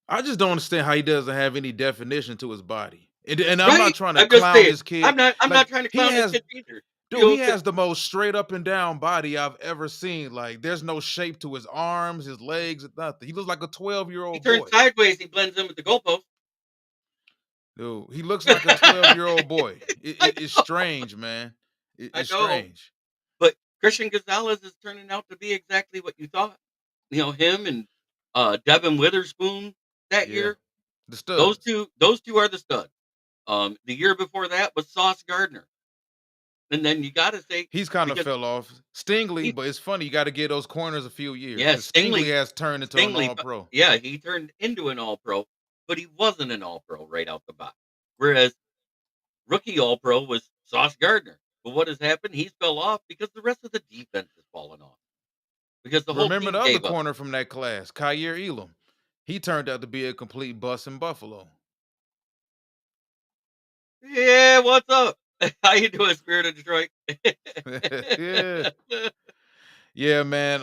I just don't understand how he doesn't have any definition to his body. And I'm not Right? trying to I'm just clown saying. this kid. I'm Like not trying to he clown this has kid either. You dude, he know, because has the most straight up and down body I've ever seen. Like there's no shape to his arms, his legs, nothing. He looks like a 12-year-old he old turns boy. sideways, he blends in with the goalpost. Dude, he looks like a 12-year-old boy. I It's know, strange, man. I It's know. strange. But Christian Gonzalez is turning out to be exactly what you thought. Him and Devin Witherspoon that Yeah. year. The Those studs. two, those two are the studs. The year before that was Sauce Gardner, and then you got to say He's kind of because fell off. Stingley, he, but it's funny, you got to get those corners a few years yeah, because Stingley has turned into an all pro. Yeah, he turned into an All Pro, but he wasn't an All Pro right out the box. Whereas rookie All Pro was Sauce Gardner. But what has happened? He's fell off because the rest of the defense has fallen off because the whole Remember team the other gave up. corner from that class, Kyer Elam. He turned out to be a complete bust in Buffalo. Yeah, what's up? How you doing, Spirit of Detroit? Yeah. Yeah, man.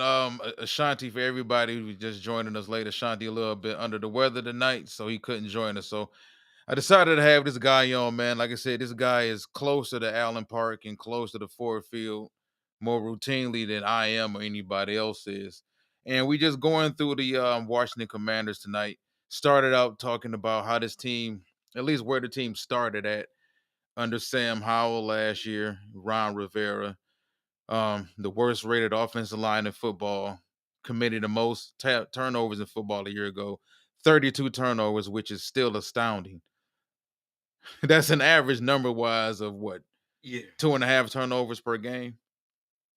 Ashanti for everybody who's just joining us late. Ashanti a little bit under the weather tonight, so he couldn't join us. So I decided to have this guy on, man. Like I said, this guy is closer to Allen Park and closer to Ford Field more routinely than I am or anybody else is. And we just going through the Washington Commanders tonight. Started out talking about how this team, at least where the team started at under Sam Howell last year, Ron Rivera, the worst rated offensive line in football, committed the most turnovers in football a year ago, 32 turnovers, which is still astounding. That's an average number wise of what, Yeah, 2.5 turnovers per game.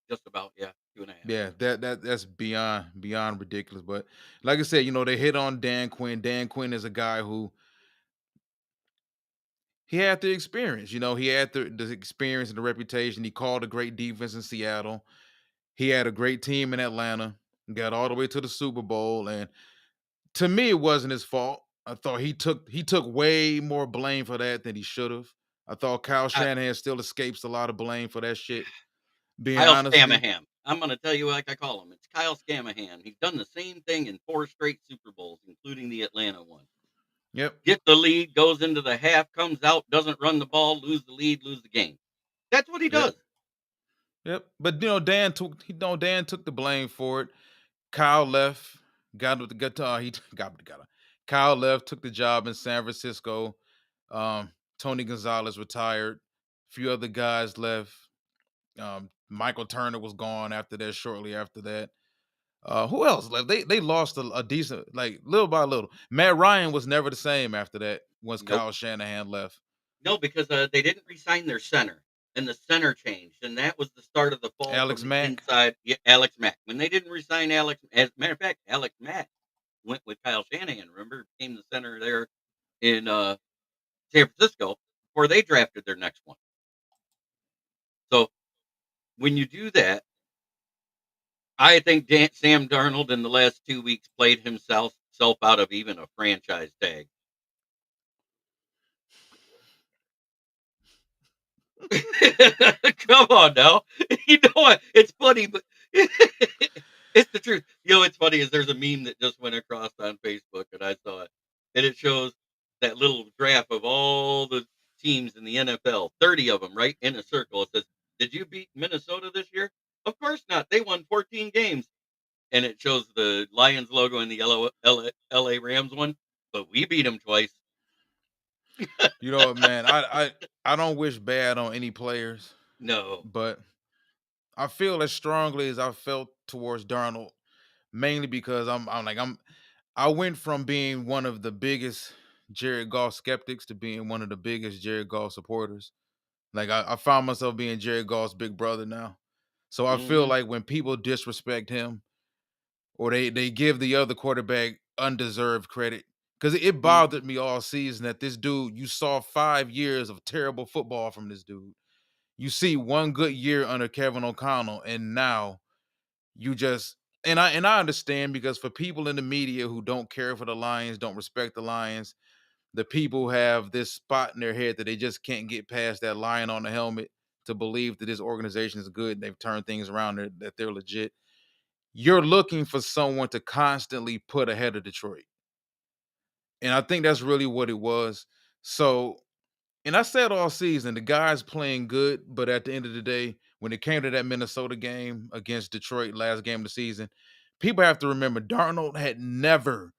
just about. Yeah, 2.5. Yeah, that's beyond ridiculous. But like I said, they hit on Dan Quinn. Dan Quinn is a guy who he had the experience. He had the experience and the reputation. He called a great defense in Seattle. He had a great team in Atlanta. Got all the way to the Super Bowl, and to me, it wasn't his fault. I thought he took way more blame for that than he should have. I thought Kyle I, Shanahan still escapes a lot of blame for that shit. Being Kyle honest with you. Scamahan. I'm going to tell you like I call him. It's Kyle Scamahan. He's done the same thing in 4 straight Super Bowls, including the Atlanta one. Yep. Get the lead, goes into the half, comes out, doesn't run the ball, lose the lead, lose the game. That's what he Yep. does. Yep. But Dan took the blame for it. Kyle left, got with the guitar. He got Kyle left, took the job in San Francisco. Tony Gonzalez retired. A few other guys left. Michael Turner was gone after that, shortly after that. Who else left? They lost a decent, like little by little. Matt Ryan was never the same after that once Nope. Kyle Shanahan left. No, because they didn't resign their center, and the center changed, and that was the start of the fall from Alex the Mack. inside. Yeah, Alex Mack. When they didn't resign Alex, as a matter of fact, Alex Mack went with Kyle Shanahan. Remember, became the center there in San Francisco before they drafted their next one. So when you do that, I think Sam Darnold in the last 2 weeks played himself self out of even a franchise tag. Come on now. You know what? It's funny, but it's the truth. What's funny is there's a meme that just went across on Facebook, and I saw it, and it shows that little graph of all the teams in the NFL, 30 of them, right in a circle. It says, "Did you beat Minnesota this year?" Of course not. They won 14 games, and it shows the Lions logo and the yellow LA Rams one, but we beat them twice. You know what, man? I don't wish bad on any players, No. but I feel as strongly as I felt towards Darnold, mainly because I went from being one of the biggest Jared Goff skeptics to being one of the biggest Jared Goff supporters. Like I found myself being Jared Goff's big brother now. So I feel Hmm. like when people disrespect him or they give the other quarterback undeserved credit, because it Hmm. bothered me all season that this dude, you saw 5 years of terrible football from this dude. You see one good year under Kevin O'Connell, and now you just and I understand because for people in the media who don't care for the Lions, don't respect the Lions, the people have this spot in their head that they just can't get past that lion on the helmet to believe that this organization is good and they've turned things around, that they're legit. You're looking for someone to constantly put ahead of Detroit. And I think that's really what it was. So, and I said all season, the guy's playing good, but at the end of the day, when it came to that Minnesota game against Detroit, last game of the season, people have to remember Darnold had never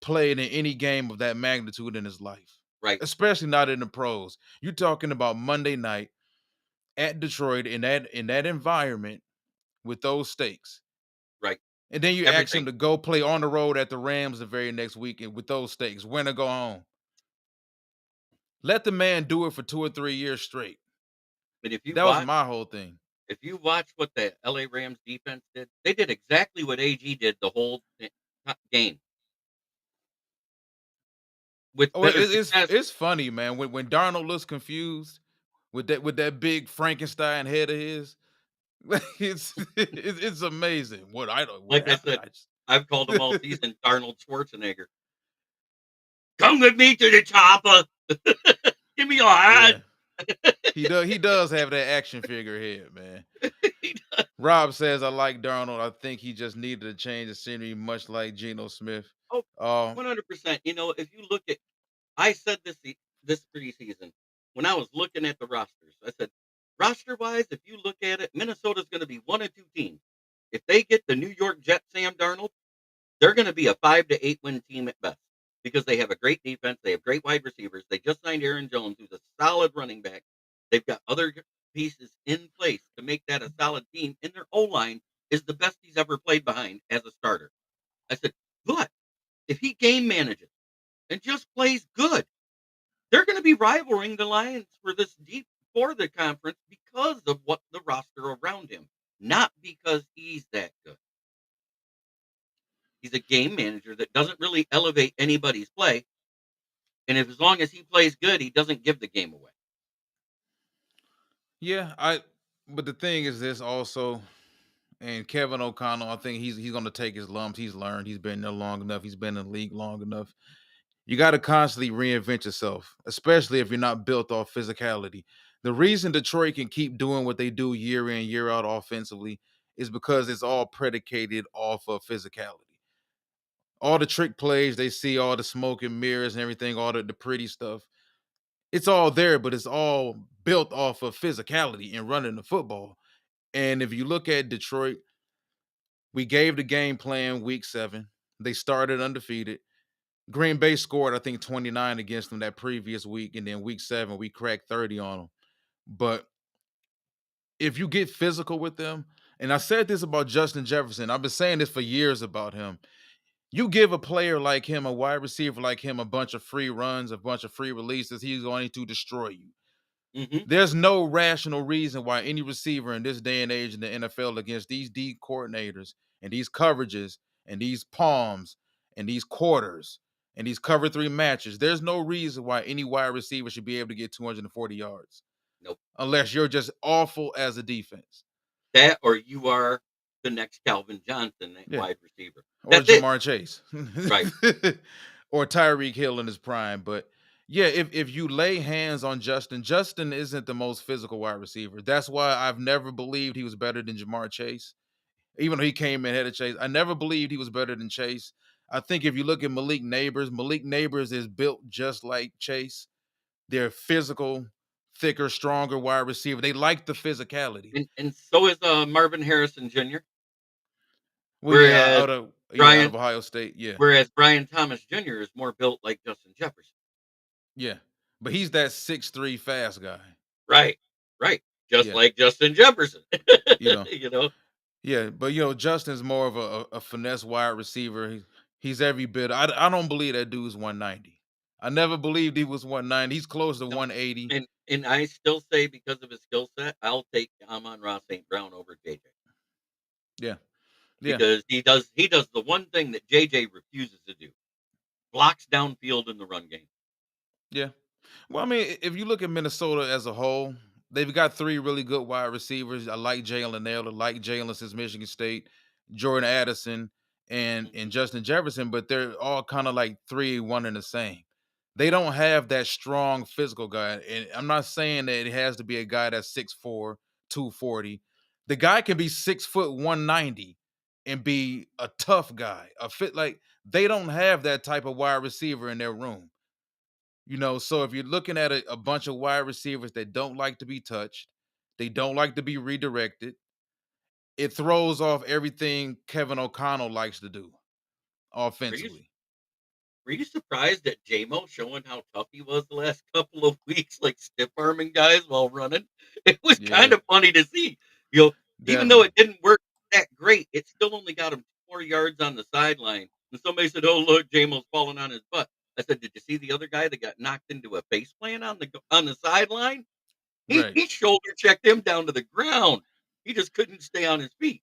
played in any game of that magnitude in his life, Right, especially not in the pros. You're talking about Monday night at Detroit in that environment with those stakes. right. And then you ask Everything. him to go play on the road at the Rams the very next weekend with those stakes, win or go home. Let the man do it for 2 or 3 years straight. But That was my whole thing. if you watch what the LA Rams defense did, they did exactly what AG did the whole game with Oh, better it's success. it's funny, man. When Darnold looks confused with that big Frankenstein head of his, it's amazing. What Like I happened? said, I've called him all season Darnold Schwarzenegger. Come with me to the chopper. Give me your hand. Yeah, he does have that action figure head, man. He Rob says I like Darnold. I think he just needed a change of scenery, much like Geno Smith. Oh, Um, 100%. You know, if you look at I said this preseason when I was looking at the rosters. I said, roster-wise, if you look at it, Minnesota's gonna be one of 2 teams. If they get the New York Jets Sam Darnold, they're gonna be a 5 to 8 win team at best because they have a great defense, they have great wide receivers. They just signed Aaron Jones, who's a solid running back. They've got other pieces in place to make that a solid team, and their O-line is the best he's ever played behind as a starter. I said, but if he game manages and just plays good, they're going to be rivaling the Lions for this deep for the conference because of what the roster around him, not because he's that good. He's a game manager that doesn't really elevate anybody's play, and if as long as he plays good, he doesn't give the game away. yeah, but the thing is this also, and Kevin O'Connell, I think he's gonna take his lumps. He's learned, he's been there long enough, he's been in the league long enough. You got to constantly reinvent yourself, especially if you're not built off physicality. The reason Detroit can keep doing what they do year in, year out offensively is because it's all predicated off of physicality. All the trick plays they see, all the smoke and mirrors and everything, all the pretty stuff, it's all there, but it's all built off of physicality and running the football. And if you look at Detroit, we gave the game plan week 7. They started undefeated. Green Bay scored, I think, 29 against them that previous week, and then week 7 we cracked 30 on them. But if you get physical with them, and I said this about Justin Jefferson, I've been saying this for years about him. You give a player like him, a wide receiver like him, a bunch of free runs, a bunch of free releases, he's going to destroy you. Hmm. There's no rational reason why any receiver in this day and age in the NFL against these D coordinators and these coverages and these palms and these quarters and these cover 3 matches, there's no reason why any wide receiver should be able to get 240 yards Nope. unless you're just awful as a defense. That or you are the next Calvin Johnson at Yeah. wide receiver. Or That's it. Jamar Chase. Right. Or Tyreek Hill in his prime. But yeah, if you lay hands on Justin isn't the most physical wide receiver. That's why I've never believed he was better than Jamar Chase. Even though he came in ahead of Chase, I never believed he was better than Chase. I think if you look at Malik Neighbors is built just like Chase. They're physical, thicker, stronger wide receiver. They like the physicality. And so is Marvin Harrison Jr. Well, yeah, Whereas out Brian of Ohio State, yeah. whereas Brian Thomas Jr. is more built like Justin Jefferson. Yeah, but he's that 6'3" fast guy. Right, right. Just Yeah, like Justin Jefferson. you know. You know? Yeah, but Justin's more of a finesse wide receiver. He's every bit. I don't believe that dude's 190. I never believed he was 190. He's close to No, 180. and I still say because of his skill set, I'll take Amon-Ra St. Brown over JJ Yeah, yeah, because he does the one thing that JJ refuses to do. Blocks downfield in the run game. yeah. Well, I mean, if you look at Minnesota as a whole, they've got 3 really good wide receivers. I like Jalen Nailor, like Jalen since Michigan State, Jordan Addison, and Mhm. Justin Jefferson, but they're all kind of like 3, one and the same. They don't have that strong physical guy. And I'm not saying that it has to be a guy that's 6'4", 240. The guy can be 6 foot 190 and be a tough guy. A fit like they don't have that type of wide receiver in their room. So if you're looking at a bunch of wide receivers that don't like to be touched, they don't like to be redirected, it throws off everything Kevin O'Connell likes to do Are you offensively. were you surprised at JMO showing how tough he was the last couple of weeks, like stiff arming guys while running? It was Yeah, kind of funny to see. You know, even though definitely. it didn't work that great, it still only got him 4 yards on the sideline. And somebody said, "Oh, look, JMO's falling on his butt." I said, "Did you see the other guy that got knocked into a face plant on the sideline? He Right. he shoulder checked him down to the ground. He just couldn't stay on his feet.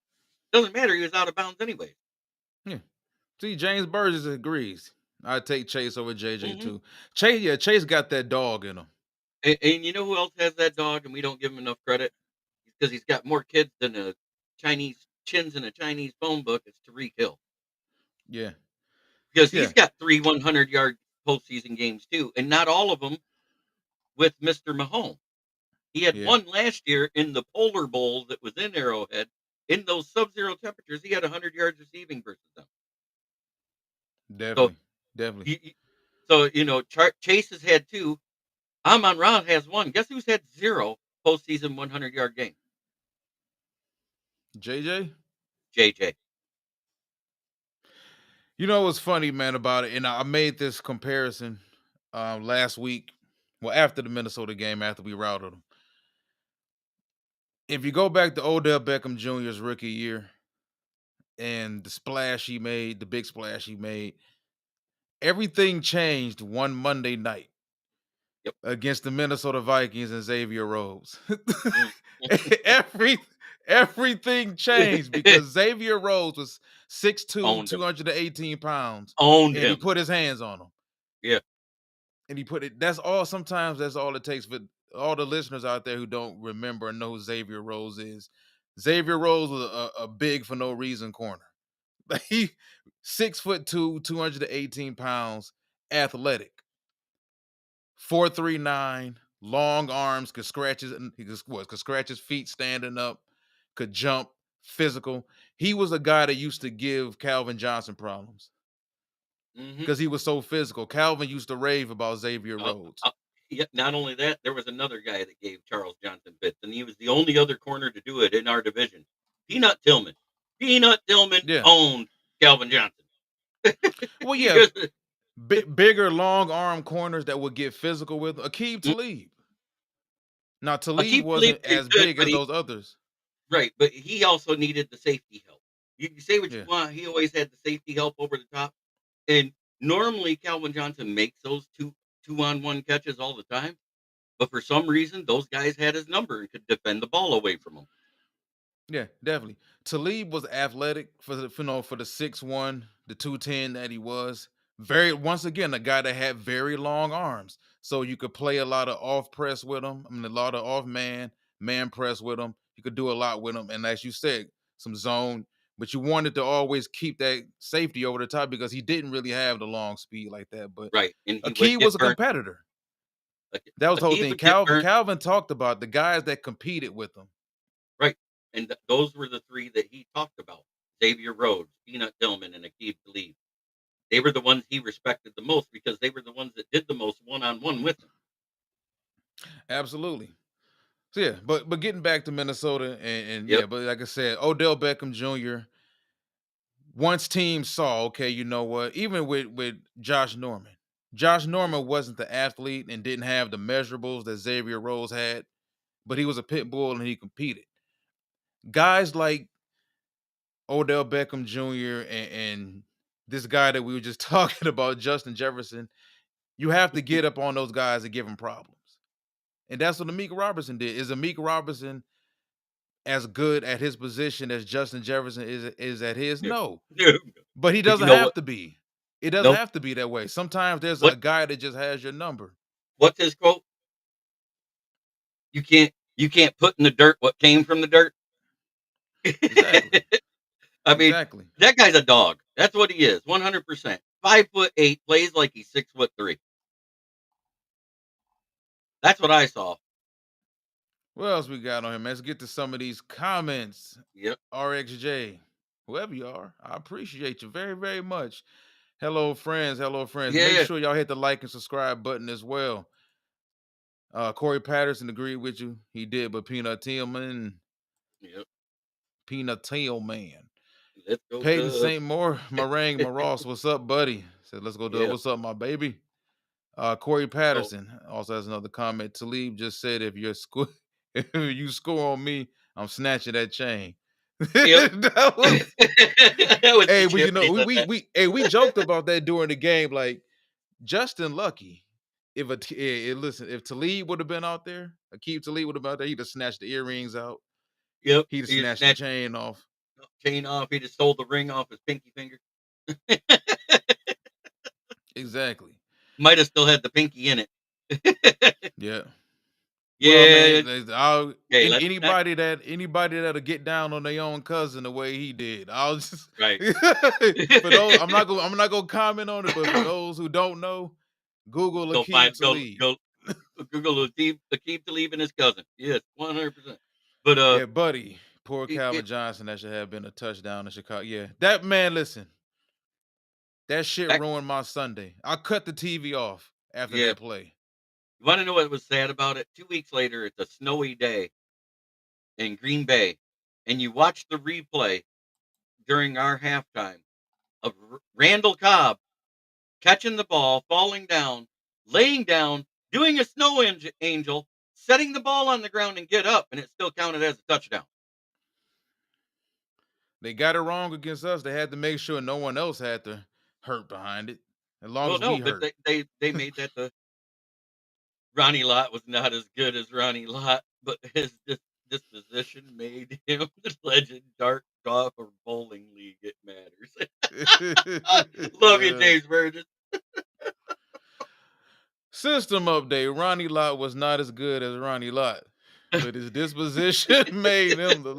Doesn't matter. He was out of bounds anyway." Yeah. See, James Burgess agrees. I take Chase over JJ Hmm. too. Chase, yeah, Chase got that dog in him. And you know who else has that dog, and we don't give him enough credit? Because he's got more kids than a Chinese chins in a Chinese phone book. It's Tariq Hill, Yeah, because he's yeah, got 3 100-yard postseason games too, and not all of them with Mr. Mahomes. He had yeah, one last year in the Polar Bowl that was in Arrowhead. In those sub-zero temperatures, he had 100 yards receiving versus them. So, definitely, definitely. Chase has had 2. Amon Ra has 1. Guess who's had 0 postseason 100-yard game? JJ. JJ. You know what's funny, man, about it? And I made this comparison last week. Well, after the Minnesota game, after we routed them. If you go back to Odell Beckham Jr.'s rookie year and the splash he made, the big splash he made, everything changed one Monday night Yep. against the Minnesota Vikings and Xavier Rhodes. Mm. Every everything changed because Xavier Rhodes was 6'2", Owned him. 218 pounds, Owned and he him. put his hands on him. Yeah. And he put it that's all sometimes that's all it takes for all the listeners out there who don't remember and know who Xavier Rhodes is. Xavier Rhodes was a big for no reason corner. Like he 6'2", 218 pounds, athletic. 4'39", long arms, could scratch his could scratch his feet standing up, could jump, physical. He was a guy that used to give Calvin Johnson problems Mhm. because he was so physical. Calvin used to rave about Xavier Uh, Rhodes. uh, yeah, not only that, there was another guy that gave Charles Johnson fits, and he was the only other corner to do it in our division. Peanut Tillman. Peanut Tillman Yeah. owned Calvin Johnson. Well, He yeah, just bigger, long arm corners that would get physical with Aqib Mm, Talib. Now Talib Aqib Talib wasn't is as good, big but as he those others. right, but he also needed the safety help. You can say what you Yeah. want, he always had the safety help over the top, and normally Calvin Johnson makes those two-on-one catches all the time, but for some reason, those guys had his number and could defend the ball away from him. Yeah, definitely. Talib was athletic for for the 6'1", the 210 that he was. Very once again a guy that had very long arms, so you could play a lot of off press with him. I mean, a lot of off man press with him. You could do a lot with him, and as you said, some zone. But you wanted to always keep that safety over the top because he didn't really have the long speed like that. But Right, and he would Akey was get a burnt. competitor. That was the whole Aqib thing. would get Calvin burnt. Calvin talked about the guys that competed with him. Right, and those were the 3 that he talked about. Xavier Rhodes, Peanut Tillman, and Aqib Talib. They were the ones he respected the most because they were the ones that did the most one-on-one with him. Absolutely. So yeah, but getting back to Minnesota and Yep. yeah, but like I said, Odell Beckham Jr. Once teams saw, okay, you know what? Even with Josh Norman, Josh Mhm. Norman wasn't the athlete and didn't have the measurables that Xavier Rhodes had, but he was a pit bull and he competed. Guys like Odell Beckham Jr. and this guy that we were just talking about, Justin Jefferson, you have to get up on those guys and give them problems. And that's what Amik Robertson did. Is Amik Robertson as good at his position as Justin Jefferson is at his? No. No, No. but he But you doesn't know have what? to be. It doesn't Nope. have to be that way. Sometimes there's What a guy that just has your number. what's his quote? You can't put in the dirt what came from the dirt. Exactly. I mean, Exactly. that guy's a dog. That's what he is, 100%. 5'8", plays like he's 6'3". That's what I saw. What else we got on here, man? Let's get to some of these comments. Yep. RXJ, whoever you are, I appreciate you very, very much. Hello, friends. Hello, friends. Yeah, Make yeah. sure y'all hit the like and subscribe button as well. Corey Patterson agreed with you. He did, but Yep. Peanut Tail Man. Let's go, Peyton Cubs. St. Moore, Meringue Maross, what's up, buddy? Said, let's go do it. Yep. What's up, my baby? Corey So, Patterson also has another comment. Talib just said, if if you score on me, I'm snatching that chain. yep. That was That was the hey, but chip you when he know, said that. we joked about that during the game. Like Justin Lucky, if listen, if Talib would have been out there, Akeem Talib would have been out there, he'd have snatched the earrings out, Yep. he'd have He just snatched the snatched chain off. the chain off. He just stole the ring off his pinky finger. Exactly. Might have still had the pinky in it. Yeah. Well, Yeah. man, I'll Okay, let's not anybody that'll get down on their own cousin the way he did. I'll just right. for those I'm not gonna comment on it, but for those who don't know, Google Go Akeem find Talib. go Google Akeem Talib and his cousin. Yes, 100%. But, Yeah, buddy. Poor it Calvin Johnson. That should have been a touchdown in Chicago. Yeah, that man. Listen, that shit back ruined my Sunday. I cut the TV off after yeah. that play. You wanna know what was sad about it? 2 weeks later, it's a snowy day in Green Bay, and you watch the replay during our halftime of Randall Cobb catching the ball, falling down, laying down, doing a angel, setting the ball on the ground and get up, and it still counted as a touchdown. They got it wrong against us. They had to make sure no one else had to hurt behind it. As long Well, as no, we but hurt. they made that the Ronnie Lott was not as good as Ronnie Lott, but his disposition made him the legend. Dark golf or bowling league, it matters. Love you, Yeah. James Burgess. System update. Ronnie Lott was not as good as Ronnie Lott, but his disposition made him the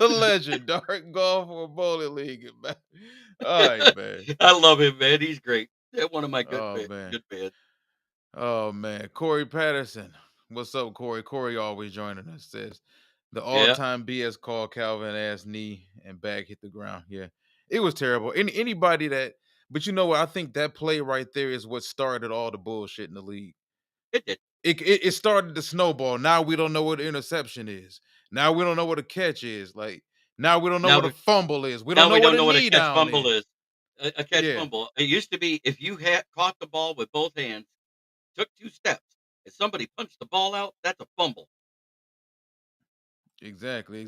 legend. Dark golf or bowling league. All right, man. I love him, man. He's great. One of my Oh man. good fans. Oh man. Corey Patterson. What's up, Corey? Corey always joining us. Says the Yeah, all-time BS call Calvin ass knee and back hit the ground. Yeah. It was terrible. Anybody that but you know what? I think that play right there is what started all the bullshit in the league. it did. It started the snowball. Now we don't know what an interception is. Now we don't know what a catch is. Like now we don't know Now what a we fumble is. We don't now know we what don't a know what a knee catch down fumble is. is. A catch Yeah, fumble. It used to be if you had caught the ball with both hands, took 2 steps, if somebody punched the ball out, that's a fumble. exactly.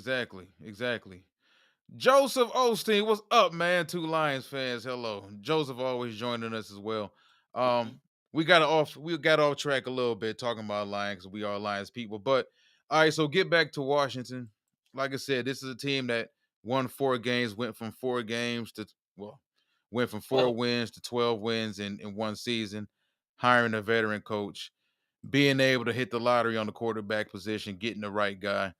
Joseph Osteen, what's up, man? Two Lions fans, hello. Joseph always joining us as well. Mhm. Um, we got off track a little bit talking about Lions. We are Lions people, but all right. So get back to Washington. Like I said, this is a team that won 4 games, went from 4 games to well, went from 12. 4 wins to 12 wins in one season. Hiring a veteran coach, being able to hit the lottery on the quarterback position, getting the right guy.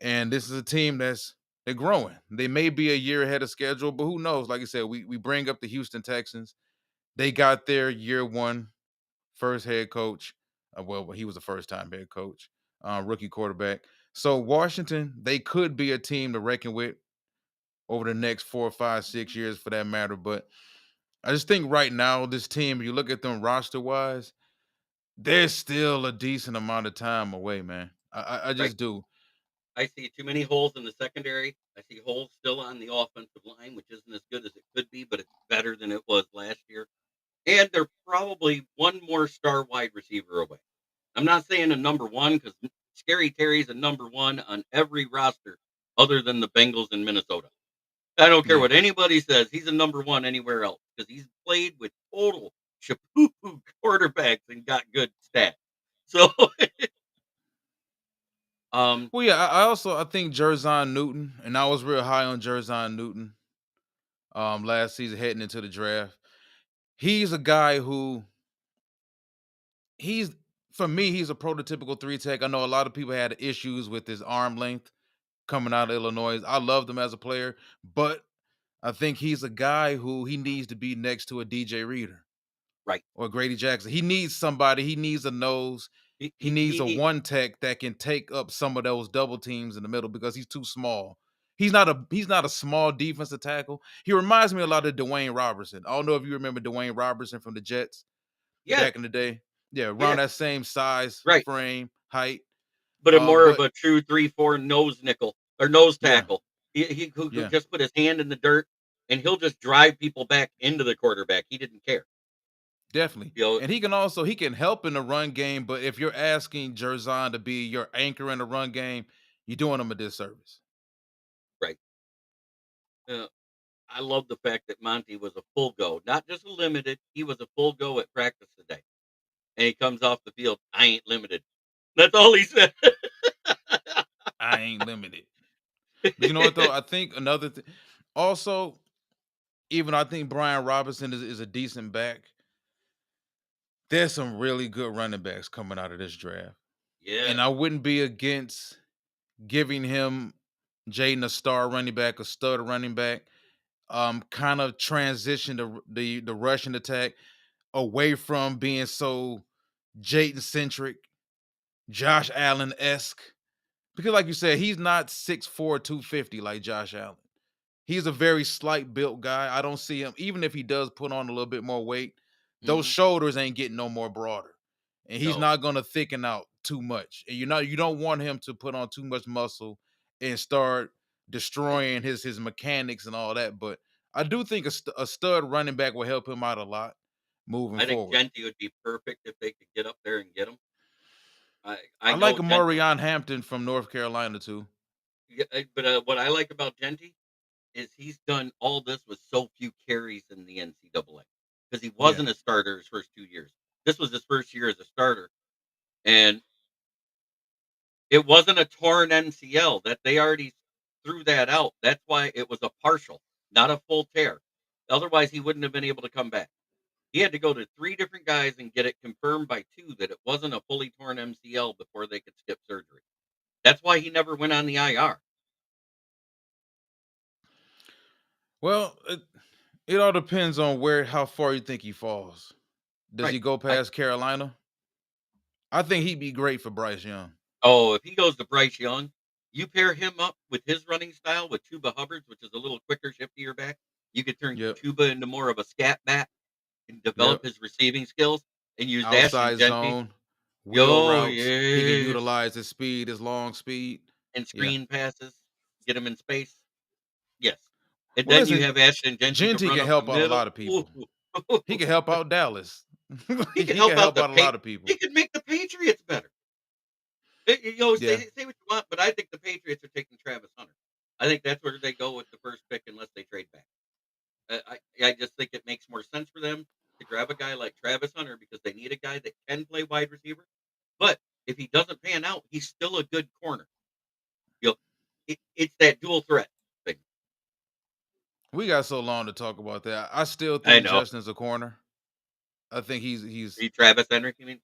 And this is a team they're growing. They may be a year ahead of schedule, but who knows? Like I said, we bring up the Houston Texans. They got their year one first head coach. Well, he was a first time head coach, rookie quarterback. So Washington, they could be a team to reckon with over the next 4, 5, 6 years, for that matter. But I just think right now, this team, if you look at them roster wise, they're still a decent amount of time away, man. I Right. just do. I see too many holes in the secondary. I see holes still on the offensive line, which isn't as good as it could be, but it's better than it was last year. And they're probably one more star wide receiver away. I'm not saying a number one because Scary Terry's a number one on every roster other than the Bengals in Minnesota. I don't care Yeah. what anybody says. He's a number one anywhere else because he's played with total shapoo quarterbacks and got good stats. So, um, Well, yeah, I think Jerzon Newton, and I was real high on Jerzon Newton last season heading into the draft. He's a guy who he's for me, he's a prototypical three tech. I know a lot of people had issues with his arm length coming out of Illinois. I loved him as a player, but I think he's a guy who he needs to be next to a DJ Reader right. or Grady Jackson. He needs somebody, he needs a nose. He He he needs he a need one tech that can take up some of those double teams in the middle because he's too small. He's not a small defensive tackle. He reminds me a lot of Dwayne Robertson. I don't know if you remember Dwayne Robertson from the Jets Yes, back in the day. Yeah, around yes, that same size, right, frame, height. but a more of But a true 3-4 nose nickel or nose yeah, tackle. He who yeah, just put his hand in the dirt, and he'll just drive people back into the quarterback. He didn't care. definitely. You know, And he can help in the run game. But if you're asking Jerzon to be your anchor in the run game, you're doing him a disservice. right. Uh, I love the fact that Monty was a full go, not just a limited. He was a full go at practice today, and he comes off the field. I ain't limited. That's all he said. I ain't limited. But you know what though? I think another thing. Also, even I think Brian Robinson is a decent back. There's some really good running backs coming out of this draft. And Yes. I wouldn't be against giving him Jaden a star running back, a stud running back, kind of transition the rushing attack away from being so Jaden centric, Josh Allen esque. Because, like you said, he's not 6'4", 250 like Josh Allen. He's a very slight built guy. I don't see him, even if he does put on a little bit more weight, those Hmm. shoulders ain't getting no more broader. And he's No, not gonna thicken out too much. And you don't want him to put on too much muscle and start destroying his mechanics and all that. But I do think a stud running back will help him out a lot moving I think forward. Genty would be perfect if they could get up there and get him. I I like know Genty, Amarion Hampton from North Carolina too. yeah, but what I like about Genty is he's done all this with so few carries in the NCAA because he Yeah. wasn't a starter his first 2 years. This was his first year as a starter, and it wasn't a torn MCL that they already threw that out. That's why it was a partial, not a full tear. Otherwise, he wouldn't have been able to come back. He had to go to 3 different guys and get it confirmed by 2 that it wasn't a fully torn MCL before they could skip surgery. That's why he never went on the IR. Well, it all depends on where how far you think he falls. Does Right. he go I past Carolina? I think he'd be great for Bryce Young. Oh, if he goes to Bryce Young, you pair him up with his running style with Chuba Hubbard's, which is a little quicker, shiftier back. You could turn Yep. Chuba into more of a scat back and develop Yep. his receiving skills and use Ashton Outside Genty. zone, wheel Oh, routes. He can yes. utilize his speed, his long speed. And Yeah. screen passes, get him in space. Yes. And Well, then you listen, have Ashton Genty to Genty run can up the help out a middle. lot of Ooh. people. He can help out Dallas. He could He can help out help the out a lot of He people. could make the Patriots better. Yeah. Say what you want, but I think the Patriots are taking Travis Hunter. I think that's where they go with the first pick unless they trade back. I just think it makes more sense for them to grab a guy like Travis Hunter because they need a guy that can play wide receiver. But if he doesn't pan out, he's still a good corner. You know, it's that dual threat thing. We got so long to talk about that. I still I think know. Justin's a corner. I think he's The Travis Henry, you mean?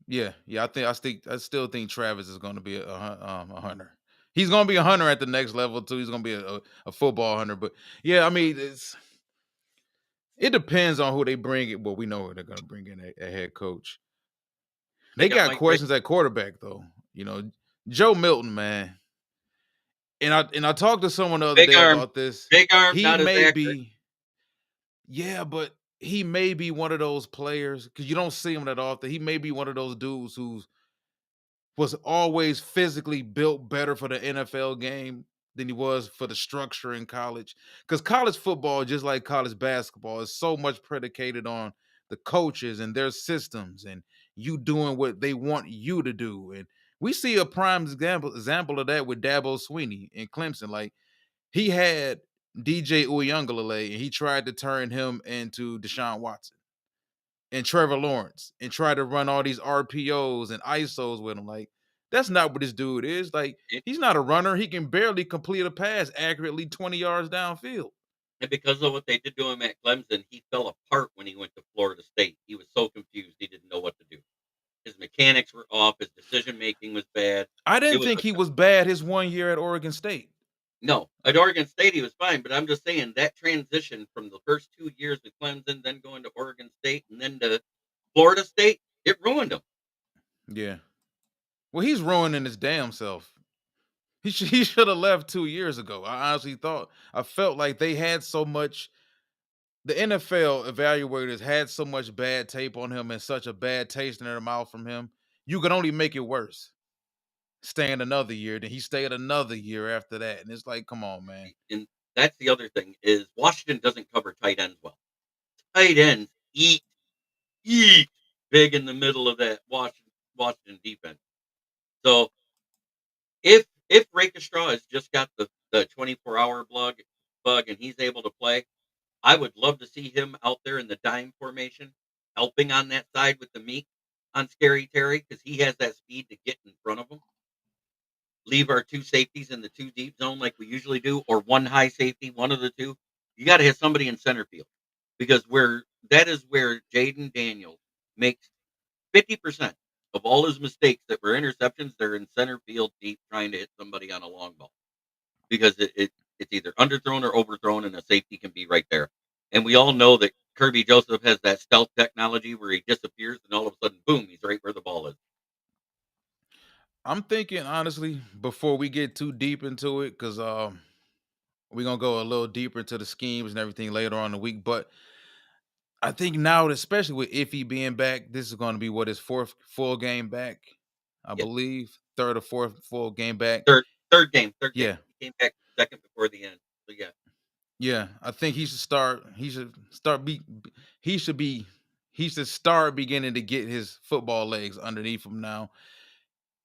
yeah, yeah. I still think Travis is going to be a hunter. He's going to be a hunter at the next level too. He's going to be a football hunter. But yeah, I mean, it depends on who they bring it. Well, we know who they're going to bring in a head coach. They They got got Mike Rich, questions at quarterback though. You know, Joe Milton, man. And I talked to someone the other big day arm, about this. big arm, He not as may accurate. be, yeah, but he may be one of those players because you don't see him that often. He may be one of those dudes who's was always physically built better for the NFL game than he was for the structure in college. Because college football, just like college basketball, is so much predicated on the coaches and their systems and you doing what they want you to do. And we see a prime example of that with Dabo Sweeney in Clemson. Like he had DJ Uyunglele and he tried to turn him into Deshaun Watson and Trevor Lawrence and try to run all these RPOs and ISOs with him. Like, that's not what this dude is. Like, And he's not a runner. He can barely complete a pass accurately 20 yards downfield. and because of what they did to him at Clemson, he fell apart when he went to Florida State. He was so confused, he didn't know what to do. His mechanics were off, his decision making was bad. I It didn't was think a he was bad his 1 year at Oregon State. No, Uh, at Oregon State, he was fine, but I'm just saying that transition from the first 2 years with Clemson, then going to Oregon State, and then to Florida State, it ruined him. Yeah. Well, he's ruining his damn self. He should have left 2 years ago. I honestly thought I felt like they had so much. The NFL evaluators had so much bad tape on him and such a bad taste in their mouth from him. You could only make it worse. Staying another year, then he stayed another year after that, and it's like, come on, man. And that's the other thing is Washington doesn't cover tight ends well. Tight ends eat big in the middle of that Washington defense. So if Rakeshaw has just got the 24-hour bug and he's able to play, I would love to see him out there in the dime formation, helping on that side with the meat on Scary Terry because he has that speed to get in front of him. Leave our two safeties in the two deep zone like we usually do, or one high safety, one of the two. You got to have somebody in center field because where that is where Jaden Daniels makes 50% of all his mistakes that were interceptions. They're in center field deep trying to hit somebody on a long ball because it's either underthrown or overthrown, and a safety can be right there. And we all know that Kirby Joseph has that stealth technology where he disappears and all of a sudden, boom, he's right where the ball is. I'm thinking honestly before we get too deep into it, because we're gonna go a little deeper into the schemes and everything later on in the week. But I think now, especially with Iffy being back, this is going to be what his fourth full game back, I Yeah, believe, third or fourth full game back. third game. Yeah, He came back second before the end. So yeah, yeah. I think he should start. He should start. He should be. He should start beginning to get his football legs underneath him now.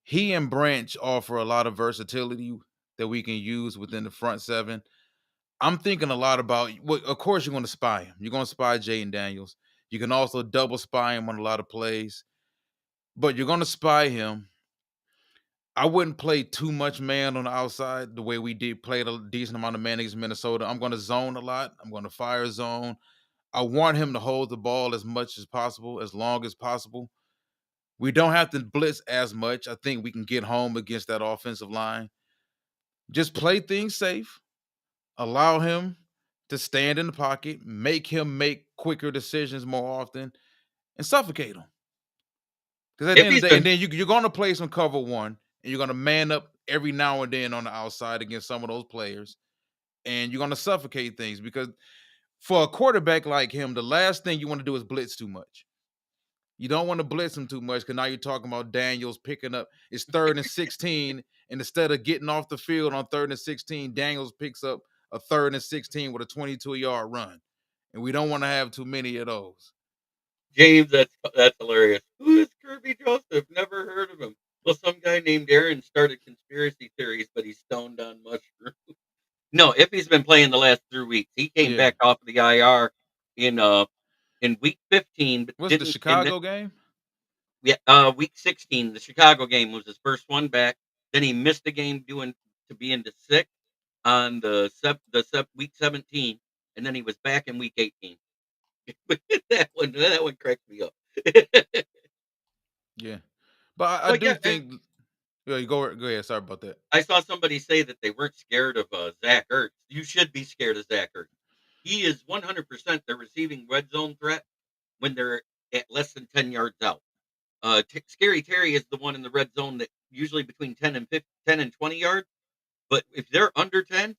He and Branch offer a lot of versatility that we can use within the front seven. I'm thinking a lot about. Well, of course, you're going to spy him. You're going to spy Jaden Daniels. You can also double spy him on a lot of plays, but you're going to spy him. I wouldn't play too much man on the outside the way we did played a decent amount of man against Minnesota. I'm going to zone a lot. I'm going to fire zone. I want him to hold the ball as much as possible, as long as possible. We don't have to blitz as much. I think we can get home against that offensive line. Just play things safe. Allow him to stand in the pocket, make him make quicker decisions more often, and suffocate him. Because at the if end of he's the day, and been then you're going to play some cover one, and you're going to man up every now and then on the outside against some of those players, and you're going to suffocate things. Because for a quarterback like him, the last thing you want to do is blitz too much. You don't want to blitz him too much because now you're talking about Daniels picking up. It's 3rd and 16, and instead of getting off the field on 3rd and 16, Daniels picks up a 3rd and 16 with a 22-yard run, and we don't want to have too many of those. James, that's hilarious. Who is Kirby Joseph? Never heard of him. Well, some guy named Aaron started conspiracy theories, but he's stoned on mushrooms. No, if he's been playing the last 3 weeks, he came Yeah, back off of the IR in week 15, but was it the didn't. And then, Chicago game? yeah, week 16, the Chicago game was his first one back. Then he missed a game doing to be into sick on week 17, and then he was back in week 18. That one cracks me up. Yeah, but I But do yeah, think. Yeah, you go ahead. Sorry about that. I saw somebody say that they weren't scared of Zach Ertz. You should be scared of Zach Ertz. He is 100% the receiving red zone threat when they're at less than 10 yards out. Scary Terry is the one in the red zone that usually between 10 and 15, 10 and 20 yards. But if they're under 10,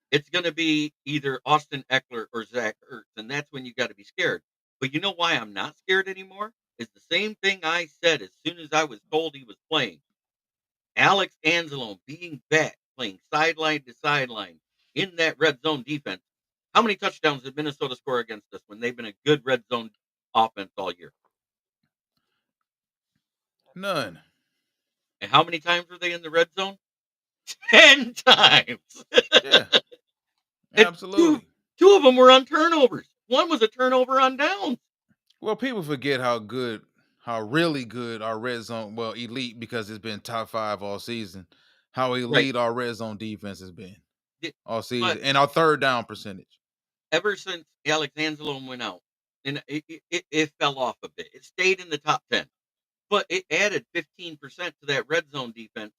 it's going to be either Austin Eckler or Zach Ertz, and that's when you got to be scared. But you know why I'm not scared anymore? Is the same thing I said as soon as I was told he was playing. Alex Anzalone being back, playing sideline to sideline in that red zone defense. How many touchdowns did Minnesota score against us when they've been a good red zone offense all year? None. And how many times were they in the red zone? 10 times. Yeah, And two absolutely. two of them were on turnovers. One was a turnover on downs. Well, people forget how really good our red zone, well, elite because it's been top five all season. How Right. elite our red zone defense has been Di- all But season, and our third down percentage. ever since Alex Anzalone went out, and it fell off a bit. It stayed in the top 10, but it added 15% to that red zone defense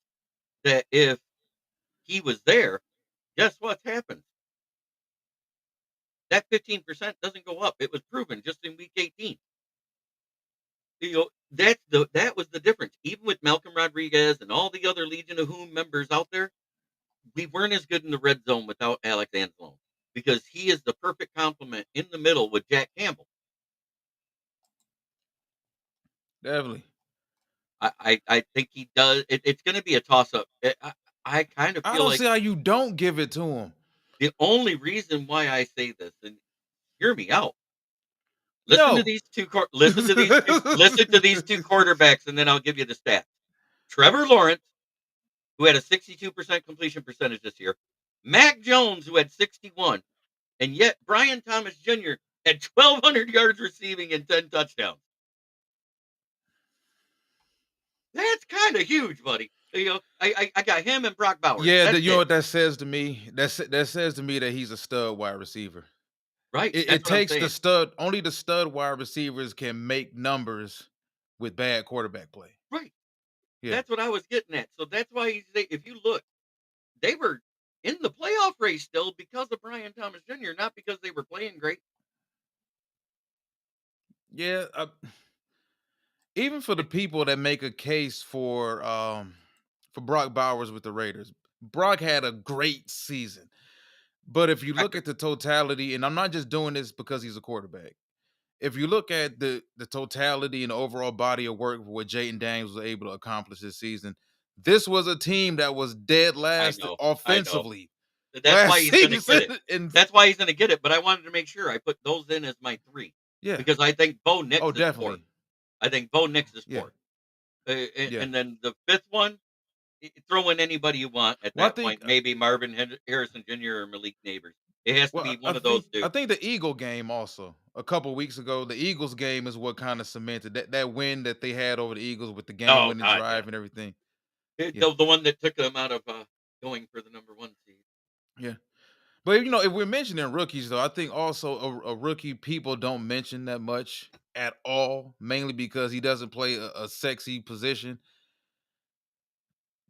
that if he was there, guess what's happened? That 15% doesn't go up. It was proven just in week 18. that was the difference. Even with Malcolm Rodriguez and all the other Legion of Whom members out there, we weren't as good in the red zone without Alex Anzalone because he is the perfect complement in the middle with Jack Campbell. Definitely. I think he does. It's going to be a toss up. I kind of I feel don't like see how you don't give it to him. the only reason why I say this, and hear me out. No. Listen to these two quarterbacks, and then I'll give you the stats. Trevor Lawrence, who had a 62% completion percentage this year, Mac Jones, who had 61, and yet Brian Thomas Jr. had 1,200 yards receiving and 10 touchdowns. That's kind of huge, buddy. I got him and Brock Bowers. Yeah, That's you know it, what that says to me? That says to me that he's a stud wide receiver. right? It That's what I'm takes the saying. stud. Only the stud wide receivers can make numbers with bad quarterback play. Right. Yeah, That's what I was getting at. So that's why if you look, they were in the playoff race still because of Brian Thomas Jr., not because they were playing great. yeah. Even for the It, people that make a case for Brock Bowers with the Raiders, Brock had a great season. But if you look record. at the totality, and I'm not just doing this because he's a quarterback. If you look at the totality and the overall body of work for what Jaden Daniels was able to accomplish this season, this was a team that was dead I last know. I know. offensively That's last why he's gonna season. get it. And That's why he's gonna get it. But I wanted to make sure I put those in as my three yeah, because I think Bo Nix oh, is fourth. definitely. I think Bo Nix is Yeah, fourth. yeah. And then the fifth one, throw in anybody you want at Well, I that think point. Maybe Marvin Harrison Jr. or Malik Neighbors. It has to well, be I one of those think I two. think the Eagle game also a couple weeks ago. The Eagles game is what kind of cemented that win that they had over the Eagles with the game Oh winning God, yeah. drive and everything. Yeah, The one that took them out of going for the number one seed. yeah. But if we're mentioning rookies, though, I think also a rookie people don't mention that much at all, mainly because he doesn't play a sexy position.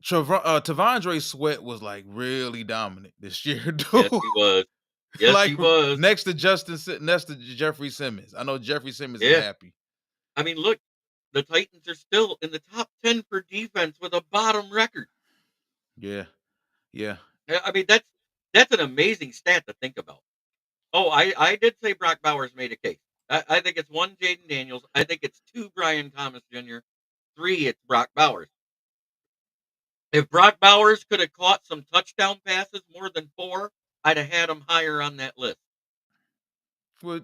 Tavondre Sweat was like really dominant this year, dude. Yes, he was. Yes, Like he was. next to Jeffrey Simmons. I know Jeffrey Simmons is Yeah. happy. I mean, look, the Titans are still in the top 10 for defense with a bottom record. Yeah, yeah, I mean, that's an amazing stat to think about. Oh, I did say Brock Bowers made a case. I think it's one Jaden Daniels. I think it's two Brian Thomas Jr. Three, it's Brock Bowers. If Brock Bowers could have caught some touchdown passes more than four, I'd have had him higher on that list. well,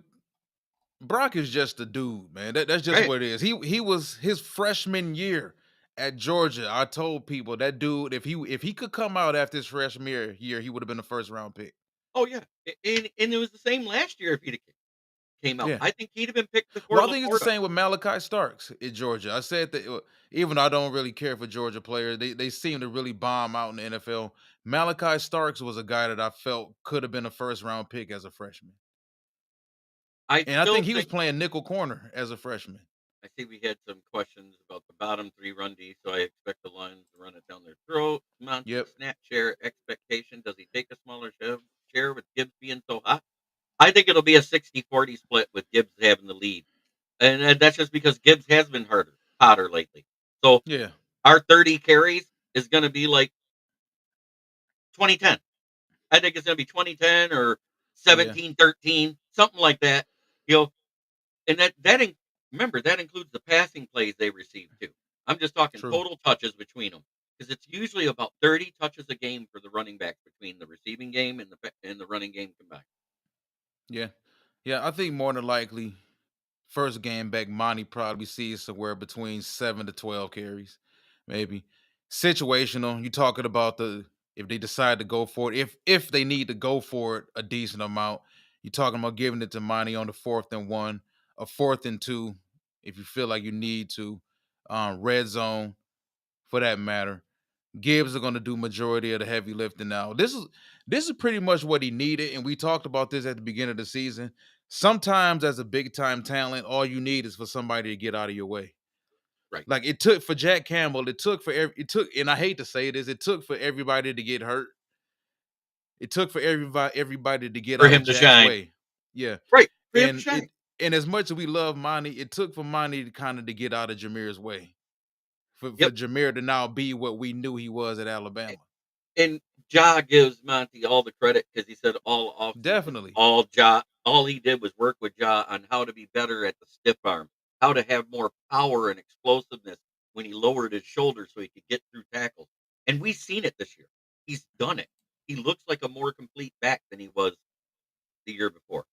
Brock is just a dude, man. That's just Right. what it is. He was his freshman year at Georgia. I told people that dude, if he could come out after his freshman year, he would have been a first round pick. Oh yeah, and it was the same last year if he'd came out. Yeah. I think he'd have been picked Well, before I think it's the Laporta. same with Malachi Starks at Georgia. I said that even though I don't really care for Georgia players, they seem to really bomb out in the NFL. Malachi Starks was a guy that I felt could have been a first round pick as a freshman. I And I still think he was think playing nickel corner as a freshman. I see we had some questions about the bottom three run D, so I expect the Lions to run it down their throat. Monty, Yep. snap share expectation. Does he take a smaller share with Gibbs being so hot? I think it'll be a 60-40 split with Gibbs having the lead. And that's just because Gibbs has been hotter lately. So Yeah. our 30 carries is going to be like 2010. I think it's going to be 2010 or Yeah. 17-13, something like that. You know, and remember that includes the passing plays they receive too. I'm just talking True. total touches between them because it's usually about 30 touches a game for the running backs between the receiving game and the running game combined. Yeah. Yeah. I think more than likely first game back, Monty probably sees somewhere between 7 to 12 carries, maybe. Situational. You talking about the if they decide to go for it, if they need to go for it a decent amount. You're talking about giving it to Monty on the 4th and 1, a 4th and 2, if you feel like you need to. Red zone for that matter. Gibbs are going to do majority of the heavy lifting now. This is pretty much what he needed, and we talked about this at the beginning of the season. Sometimes, as a big time talent, all you need is for somebody to get out of your way. Right. Like it took for Jack Campbell, it took, and I hate to say this, it took for everybody to get hurt. It took for everybody to get For out of him to Jack's shine. way. Yeah, Right. For him to and it shine. And as much as we love Monty, it took for Monty to kind of to get out of Jameer's way. For Yep. Jameer to now be what we knew he was at A Alabama. and Ja gives Monty all the credit because he said all offseason, Definitely. all he did was work with Ja on how to be better at the stiff arm, how to have more power and explosiveness when he lowered his shoulder so he could get through tackles, and we've seen it this year. He's done it. He looks like a more complete back than he was the year before.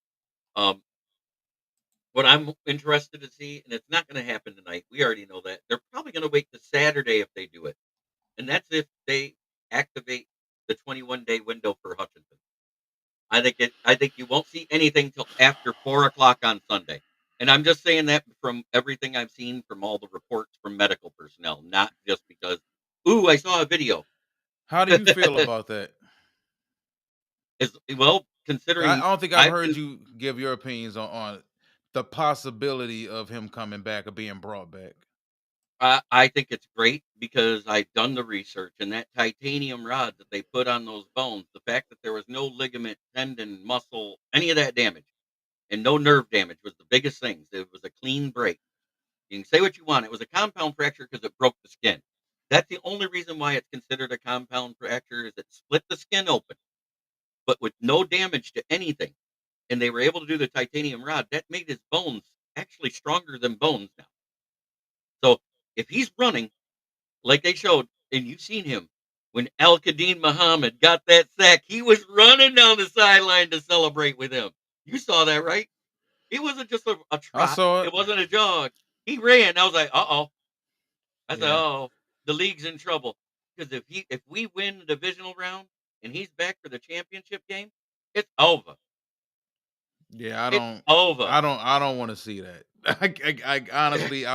Um, what I'm interested to see, and it's not gonna happen tonight, we already know that. They're probably gonna wait to Saturday if they do it, and that's if they activate the 21-day window for Hutchinson. I think you won't see anything till after 4 o'clock on Sunday, and I'm just saying that from everything I've seen from all the reports from medical personnel, not just because, "Ooh, I saw a video." How do you feel about that? As well, I considering don't think I've I've heard been you give your opinions on the possibility of him coming back or being brought back. I think it's great because I've done the research, and that titanium rod that they put on those bones, the fact that there was no ligament, tendon, muscle, any of that damage, and no nerve damage was the biggest things. It was a clean break. You can say what you want. It was a compound fracture because it broke the skin. That's the only reason why it's considered a compound fracture is it split the skin open, but with no damage to anything. And they were able to do the titanium rod. That made his bones actually stronger than bones now. So if he's running like they showed, and you've seen him when Al Qadim Muhammad got that sack, he was running down the sideline to celebrate with him. You saw that, right? It wasn't just a I trot. saw it. It wasn't a jog. He ran. I was like, uh-oh. I said, Yeah. "Oh, the league's in trouble." Because if we win the divisional round and he's back for the championship game, it's over. Yeah, I It's don't over. I don't want to see that. I honestly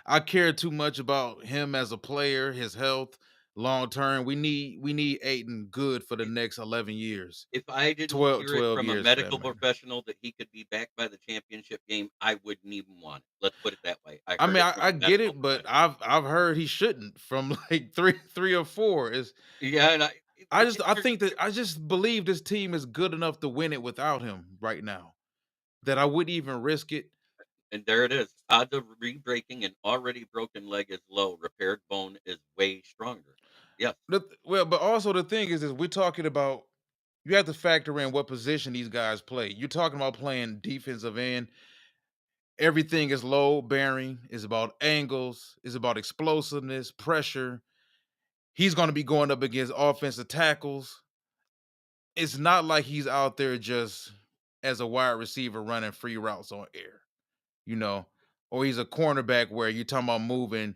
I care too much about him as a player, his health, long term. We need Aiton good for the next 11 years. If I didn't 12 hear it 12 from a years for that medical matter. professional that he could be back by the championship game, I wouldn't even want it. Let's put it that way. I I heard mean, it I, from I a get medical it, but professional. I've heard he shouldn't from like three or four. Is Yeah, and I there's think that I just believe this team is good enough to win it without him right now. That I wouldn't even risk it. and there it is. Odds of re-breaking an already broken leg is low. Repaired bone is way stronger. Yes, Well, but also the thing is we're talking about you have to factor in what position these guys play. You're talking about playing defensive end. Everything is low bearing, is about angles, is about explosiveness, pressure. He's going to be going up against offensive tackles. It's not like he's out there just as a wide receiver running free routes on air, you know, or he's a cornerback where you're talking about moving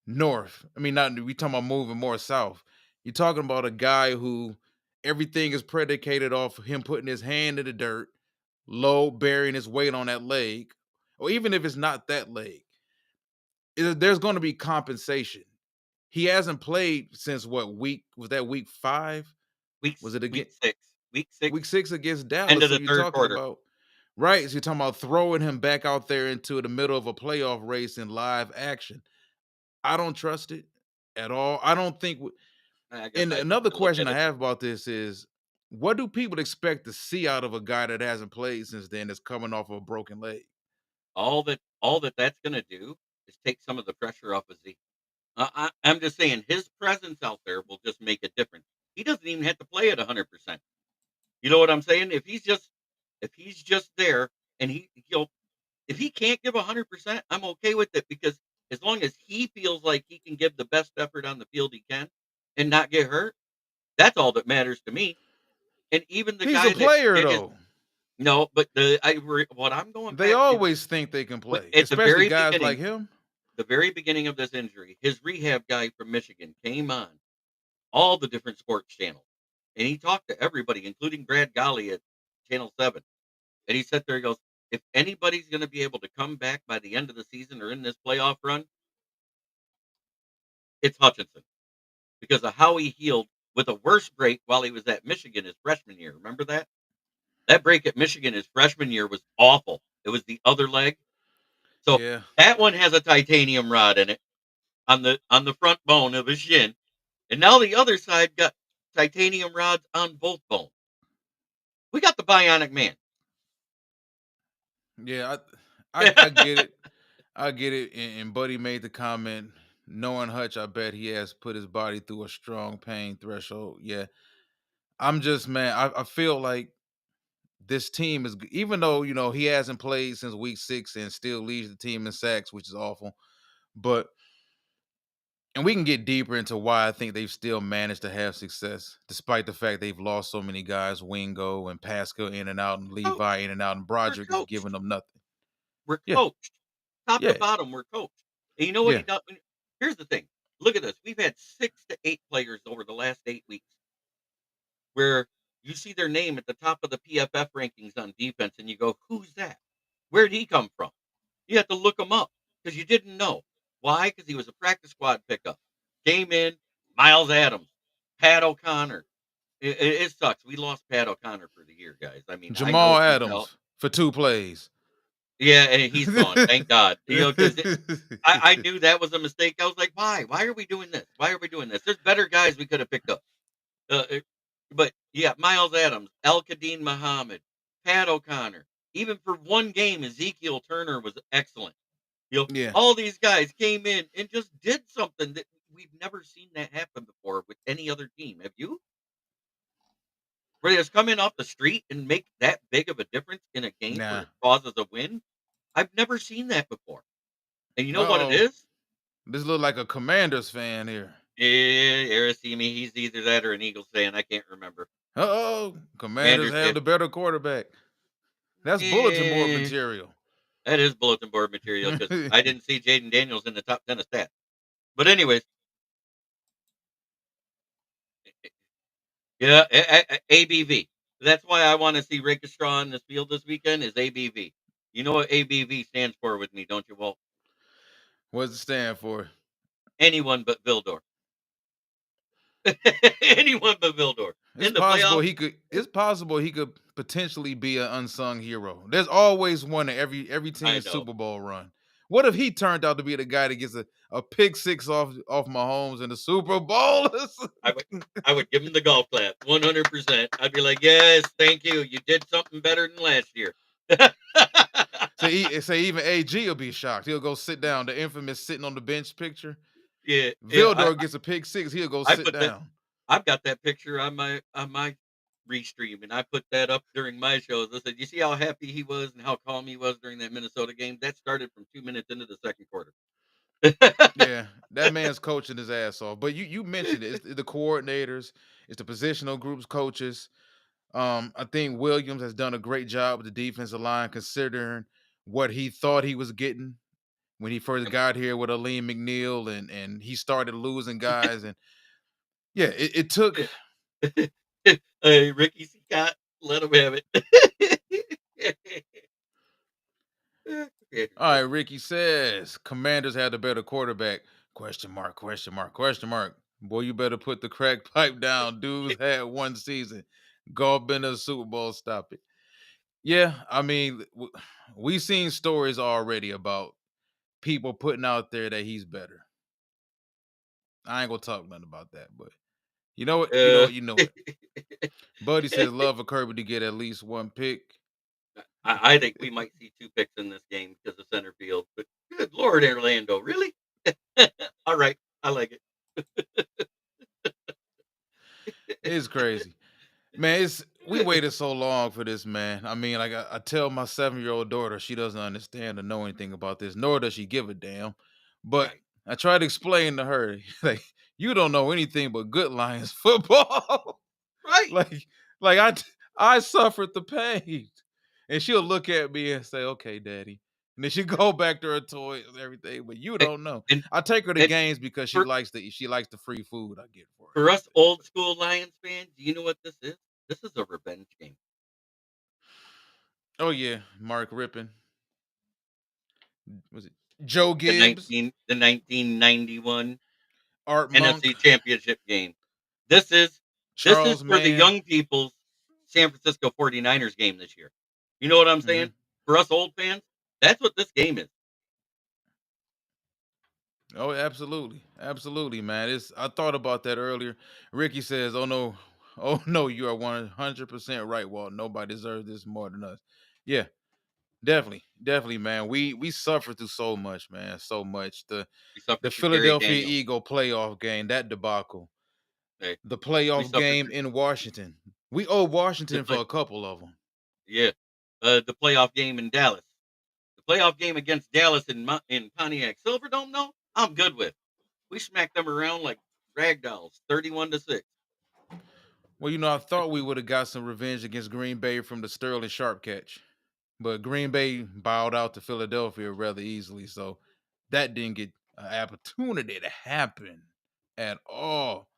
north. I mean, not we talking about moving more south. You're talking about a guy who everything is predicated off of him putting his hand in the dirt, low, bearing his weight on that leg, or even if it's not that leg, there's going to be compensation. He hasn't played since what week was that? Week 5? Was it again week 6. Week 6, week 6 against end Dallas? of So the you're 3rd talking quarter. about right. So you're talking about throwing him back out there into the middle of a playoff race in live action. I don't trust it at all. I don't think. I guess And I'd another have to look question at I it. have about this is, what do people expect to see out of a guy that hasn't played since then? That's coming off of a broken leg. All that that's gonna do is take some of the pressure off of Zeke. I'm just saying his presence out there will just make a difference. He doesn't even have to play at 100%. You know what I'm saying? If he's just there and if he can't give 100%, I'm okay with it because as long as he feels like he can give the best effort on the field he can and not get hurt, that's all that matters to me. And even the He's a guy that player is though. no, but what I'm going They back to always think they can play, at the especially very guys like beginning him. the very beginning of this injury, his rehab guy from Michigan came on all the different sports channels, and he talked to everybody, including Brad Golly at Channel 7. And he sat there, he goes, "If anybody's gonna be able to come back by the end of the season or in this playoff run, it's Hutchinson because of how he healed with a worse break while he was at Michigan his freshman year. Remember that? That break at Michigan his freshman year was awful. It was the other leg. So Yeah. that one has a titanium rod in it on the front bone of his shin. And now the other side got titanium rods on both bones. We got the bionic man. Yeah, I get it. I get it. And Buddy made the comment, knowing Hutch, I bet he has put his body through a strong pain threshold. Yeah. I'm just man, I feel like this team is even though, he hasn't played since week 6 and still leads the team in sacks, which is awful. But and we can get deeper into why I think they've still managed to have success, despite the fact they've lost so many guys, Wingo and Pascal in and out, and Levi Coached. in and out, and We're Broderick is giving coached. them nothing. We're Yeah, coached. Top to yeah, bottom, we're coached. And you know what he yeah. does? Here's the thing. Look at this. We've had 6 to 8 players over the last 8 weeks where you see their name at the top of the PFF rankings on defense and you go, "Who's that? Where'd he come from?" You have to look him up because you didn't know. Why? Because he was a practice squad pickup. Came in, Miles Adams, Pat O'Connor. It sucks. We lost Pat O'Connor for the year, guys. I mean, I know Jamal he's out. Adams for 2 plays. Yeah, and he's gone. Thank God. Because I knew that was a mistake. I was like, why? Why are we doing this? Why are we doing this? There's better guys we could have picked up. But yeah, Miles Adams, El Kadeem Muhammad, Pat O'Connor. Even for one game, Ezekiel Turner was excellent. Yeah. All these guys came in and just did something that we've never seen that happen before with any other team. Have you? Where they just come in off the street and make that big of a difference in a game where Nah. it causes a win? I've never seen that before. And you know what it Uh-oh. is? This look like a Commanders fan here. Yeah, Aracemi, he's either that or an Eagles fan. I can't remember. Uh-oh. Commanders Commanders have fan. the better quarterback. That's bulletin board Yeah, material. that is bulletin board material because I didn't see Jaden Daniels in the top 10 of stats. But anyways, yeah, ABV. That's why I want to see Rick Straw in this field this weekend is ABV. You know what ABV stands for with me, don't you, Walt? What's it stand for? Anyone but Vildor. Anyone but Vildor. It's In the possible playoffs, he could potentially be an unsung hero. There's always one in every I team know. Super Bowl run. What if he turned out to be the guy that gets a pick six off Mahomes in the Super Bowl? I would I would give him the golf clap, 100%. I'd be like, "Yes, thank you. You did something better than last year." Say even AG will be shocked. He'll go sit down. The infamous sitting on the bench picture. Yeah, yeah, Vildor gets a pick six. He'll go I sit put that down. I've got that picture on my restream, and I put that up during my shows. I said, "You see how happy he was and how calm he was during that Minnesota game? That started from 2 minutes into the second quarter." Yeah, that man's coaching his ass off. But you mentioned it. It's the coordinators, it's the positional groups coaches. I think Williams has done a great job with the defensive line, considering what he thought he was getting when he first got here with Aleem McNeil, and he started losing guys. And yeah, it took. Hey, Ricky Scott, let him have it. All right, Ricky says Commanders had the better quarterback. Question mark, question mark, question mark. Boy, you better put the crack pipe down. Dudes had one season. Golf been to the Super Bowl. Stop it. Yeah, I mean, we've seen stories already about people putting out there that he's better. I ain't gonna talk nothing about that, but you know what? You know Uh, what? You know what? Buddy says love for Kirby to get at least one pick. I think we might see 2 picks in this game because of center field, but good lord, Orlando, really? All right, I like it. It's crazy. Man, it's we waited so long for this, man. I mean, like I tell my 7-year-old daughter, she doesn't understand or know anything about this, nor does she give a damn. But Right, I try to explain to her, like, you don't know anything but good Lions football. right. like, like I suffered the pain. And she'll look at me and say, okay, daddy. And then she go back to her toys and everything, but you A don't know. and I take her to and games because for she likes the free food I get for her for and us everything. old But school Lions fans, do you know what this is? This is a revenge game. oh yeah, Mark Rippon. Was it Joe The Gibbs, 1991 Art Monk, NFC Championship game. This is this is Charles for the Mann? young people's San Francisco 49ers game this year. You know what I'm saying? Mhm. For us old fans, that's what this game is. Oh, absolutely, absolutely, man. It's I thought about that earlier. Ricky says, "Oh no, oh no, you are 100% right, Walt. Nobody deserves this more than us." Yeah, Definitely, definitely, man. We suffered through so much, man, so much. We The suffered through Gary Philadelphia Daniels. Eagle playoff game, that debacle. Hey, The we playoff suffered game through in Washington. We owe the Washington for play. a couple of them. Yeah, the playoff game in Dallas. The playoff game against Dallas in Pontiac Silverdome. No, I'm good with. We smacked them around like rag dolls, 31-6. Well, I thought we would have got some revenge against Green Bay from the Sterling Sharp catch, but Green Bay bowed out to Philadelphia rather easily, so that didn't get an opportunity to happen at all.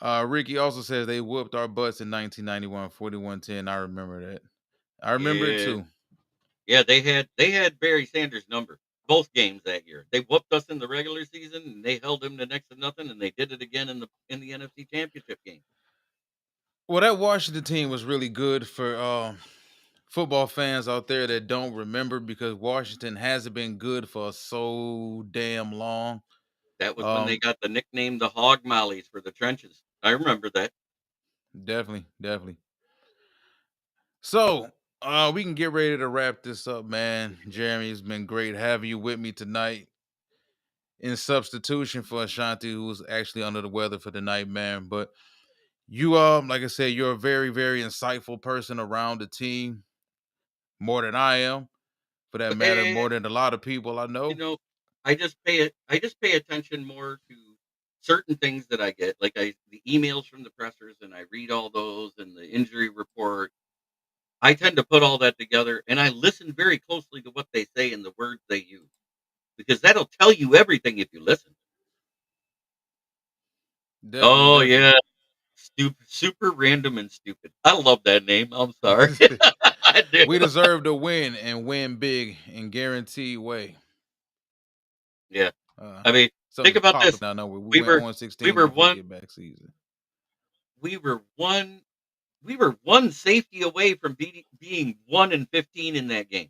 Ricky also says they whooped our butts in 1991, 41-10. I remember that. I remember it Yeah, too. yeah, they had Barry Sanders' number both games that year. They whooped us in the regular season, and they held him to next to nothing, and they did it again in the NFC Championship game. Well, that Washington team was really good for football fans out there that don't remember because Washington hasn't been good for so damn long. That was when they Um, got the nickname the Hog Mollies for the trenches. I remember that. Definitely, definitely. So, we can get ready to wrap this up, man. Jeremy, it's been great having you with me tonight in substitution for Ashanti, who was actually under the weather for the night, man. But you, like I said, you're a very, very insightful person around the team, more than I am, for that But matter, more than a lot of people I you know. know, I just pay attention more to certain things that I get, like the emails from the pressers, and I read all those and the injury report. I tend to put all that together, and I listen very closely to what they say and the words they use because that'll tell you everything if you listen. Definitely, Oh definitely. yeah, super random and stupid. I love that name. I'm sorry, I do. We deserve to win and win big in guaranteed way. Yeah, Uh, I mean, think Something's about popping this. out nowhere. We We went were on we 16 were before we one get back season. we were one we were one safety away from being 1-15 in that game.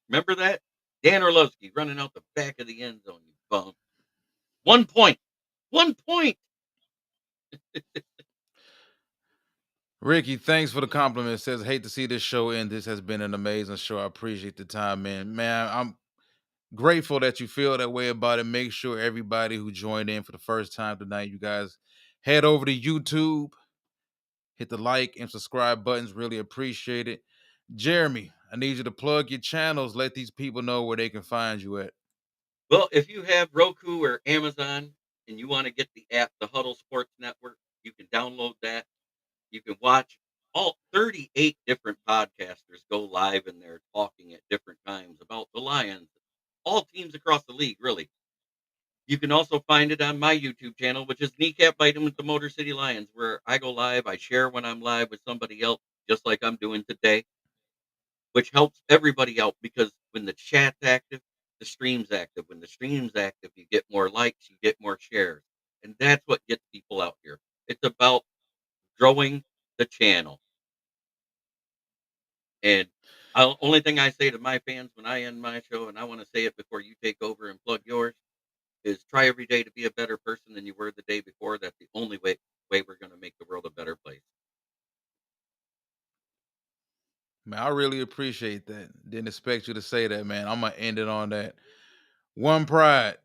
Remember that? Dan Orlovsky running out the back of the end zone. You bum. 1 point. 1 point. Ricky, thanks for the compliment. Says, hate to see this show end. This has been an amazing show. I appreciate the time, man. Man, I'm grateful that you feel that way about it. Make sure everybody who joined in for the first time tonight, you guys head over to YouTube, hit the like and subscribe buttons. Really appreciate it. Jeremy, I need you to plug your channels. Let these people know where they can find you at. Well, if you have Roku or Amazon and you want to get the app, the Huddle Sports Network, you can download that. You can watch all 38 different podcasters go live in there talking at different times about the Lions, all teams across the league, really. You can also find it on my YouTube channel, which is Kneecap Biting with the Motor City Lions, where I go live. I share when I'm live with somebody else, just like I'm doing today, which helps everybody out because when the chat's active, the stream's active. When the stream's active, you get more likes, you get more shares. And that's what gets people out here. It's about growing the channel. And only thing I say to my fans when I end my show, and I want to say it before you take over and plug yours, is try every day to be a better person than you were the day before. That's the only way we're going to make the world a better place. Man, I really appreciate that. Didn't expect you to say that, man. I'm gonna end it on that. One pride.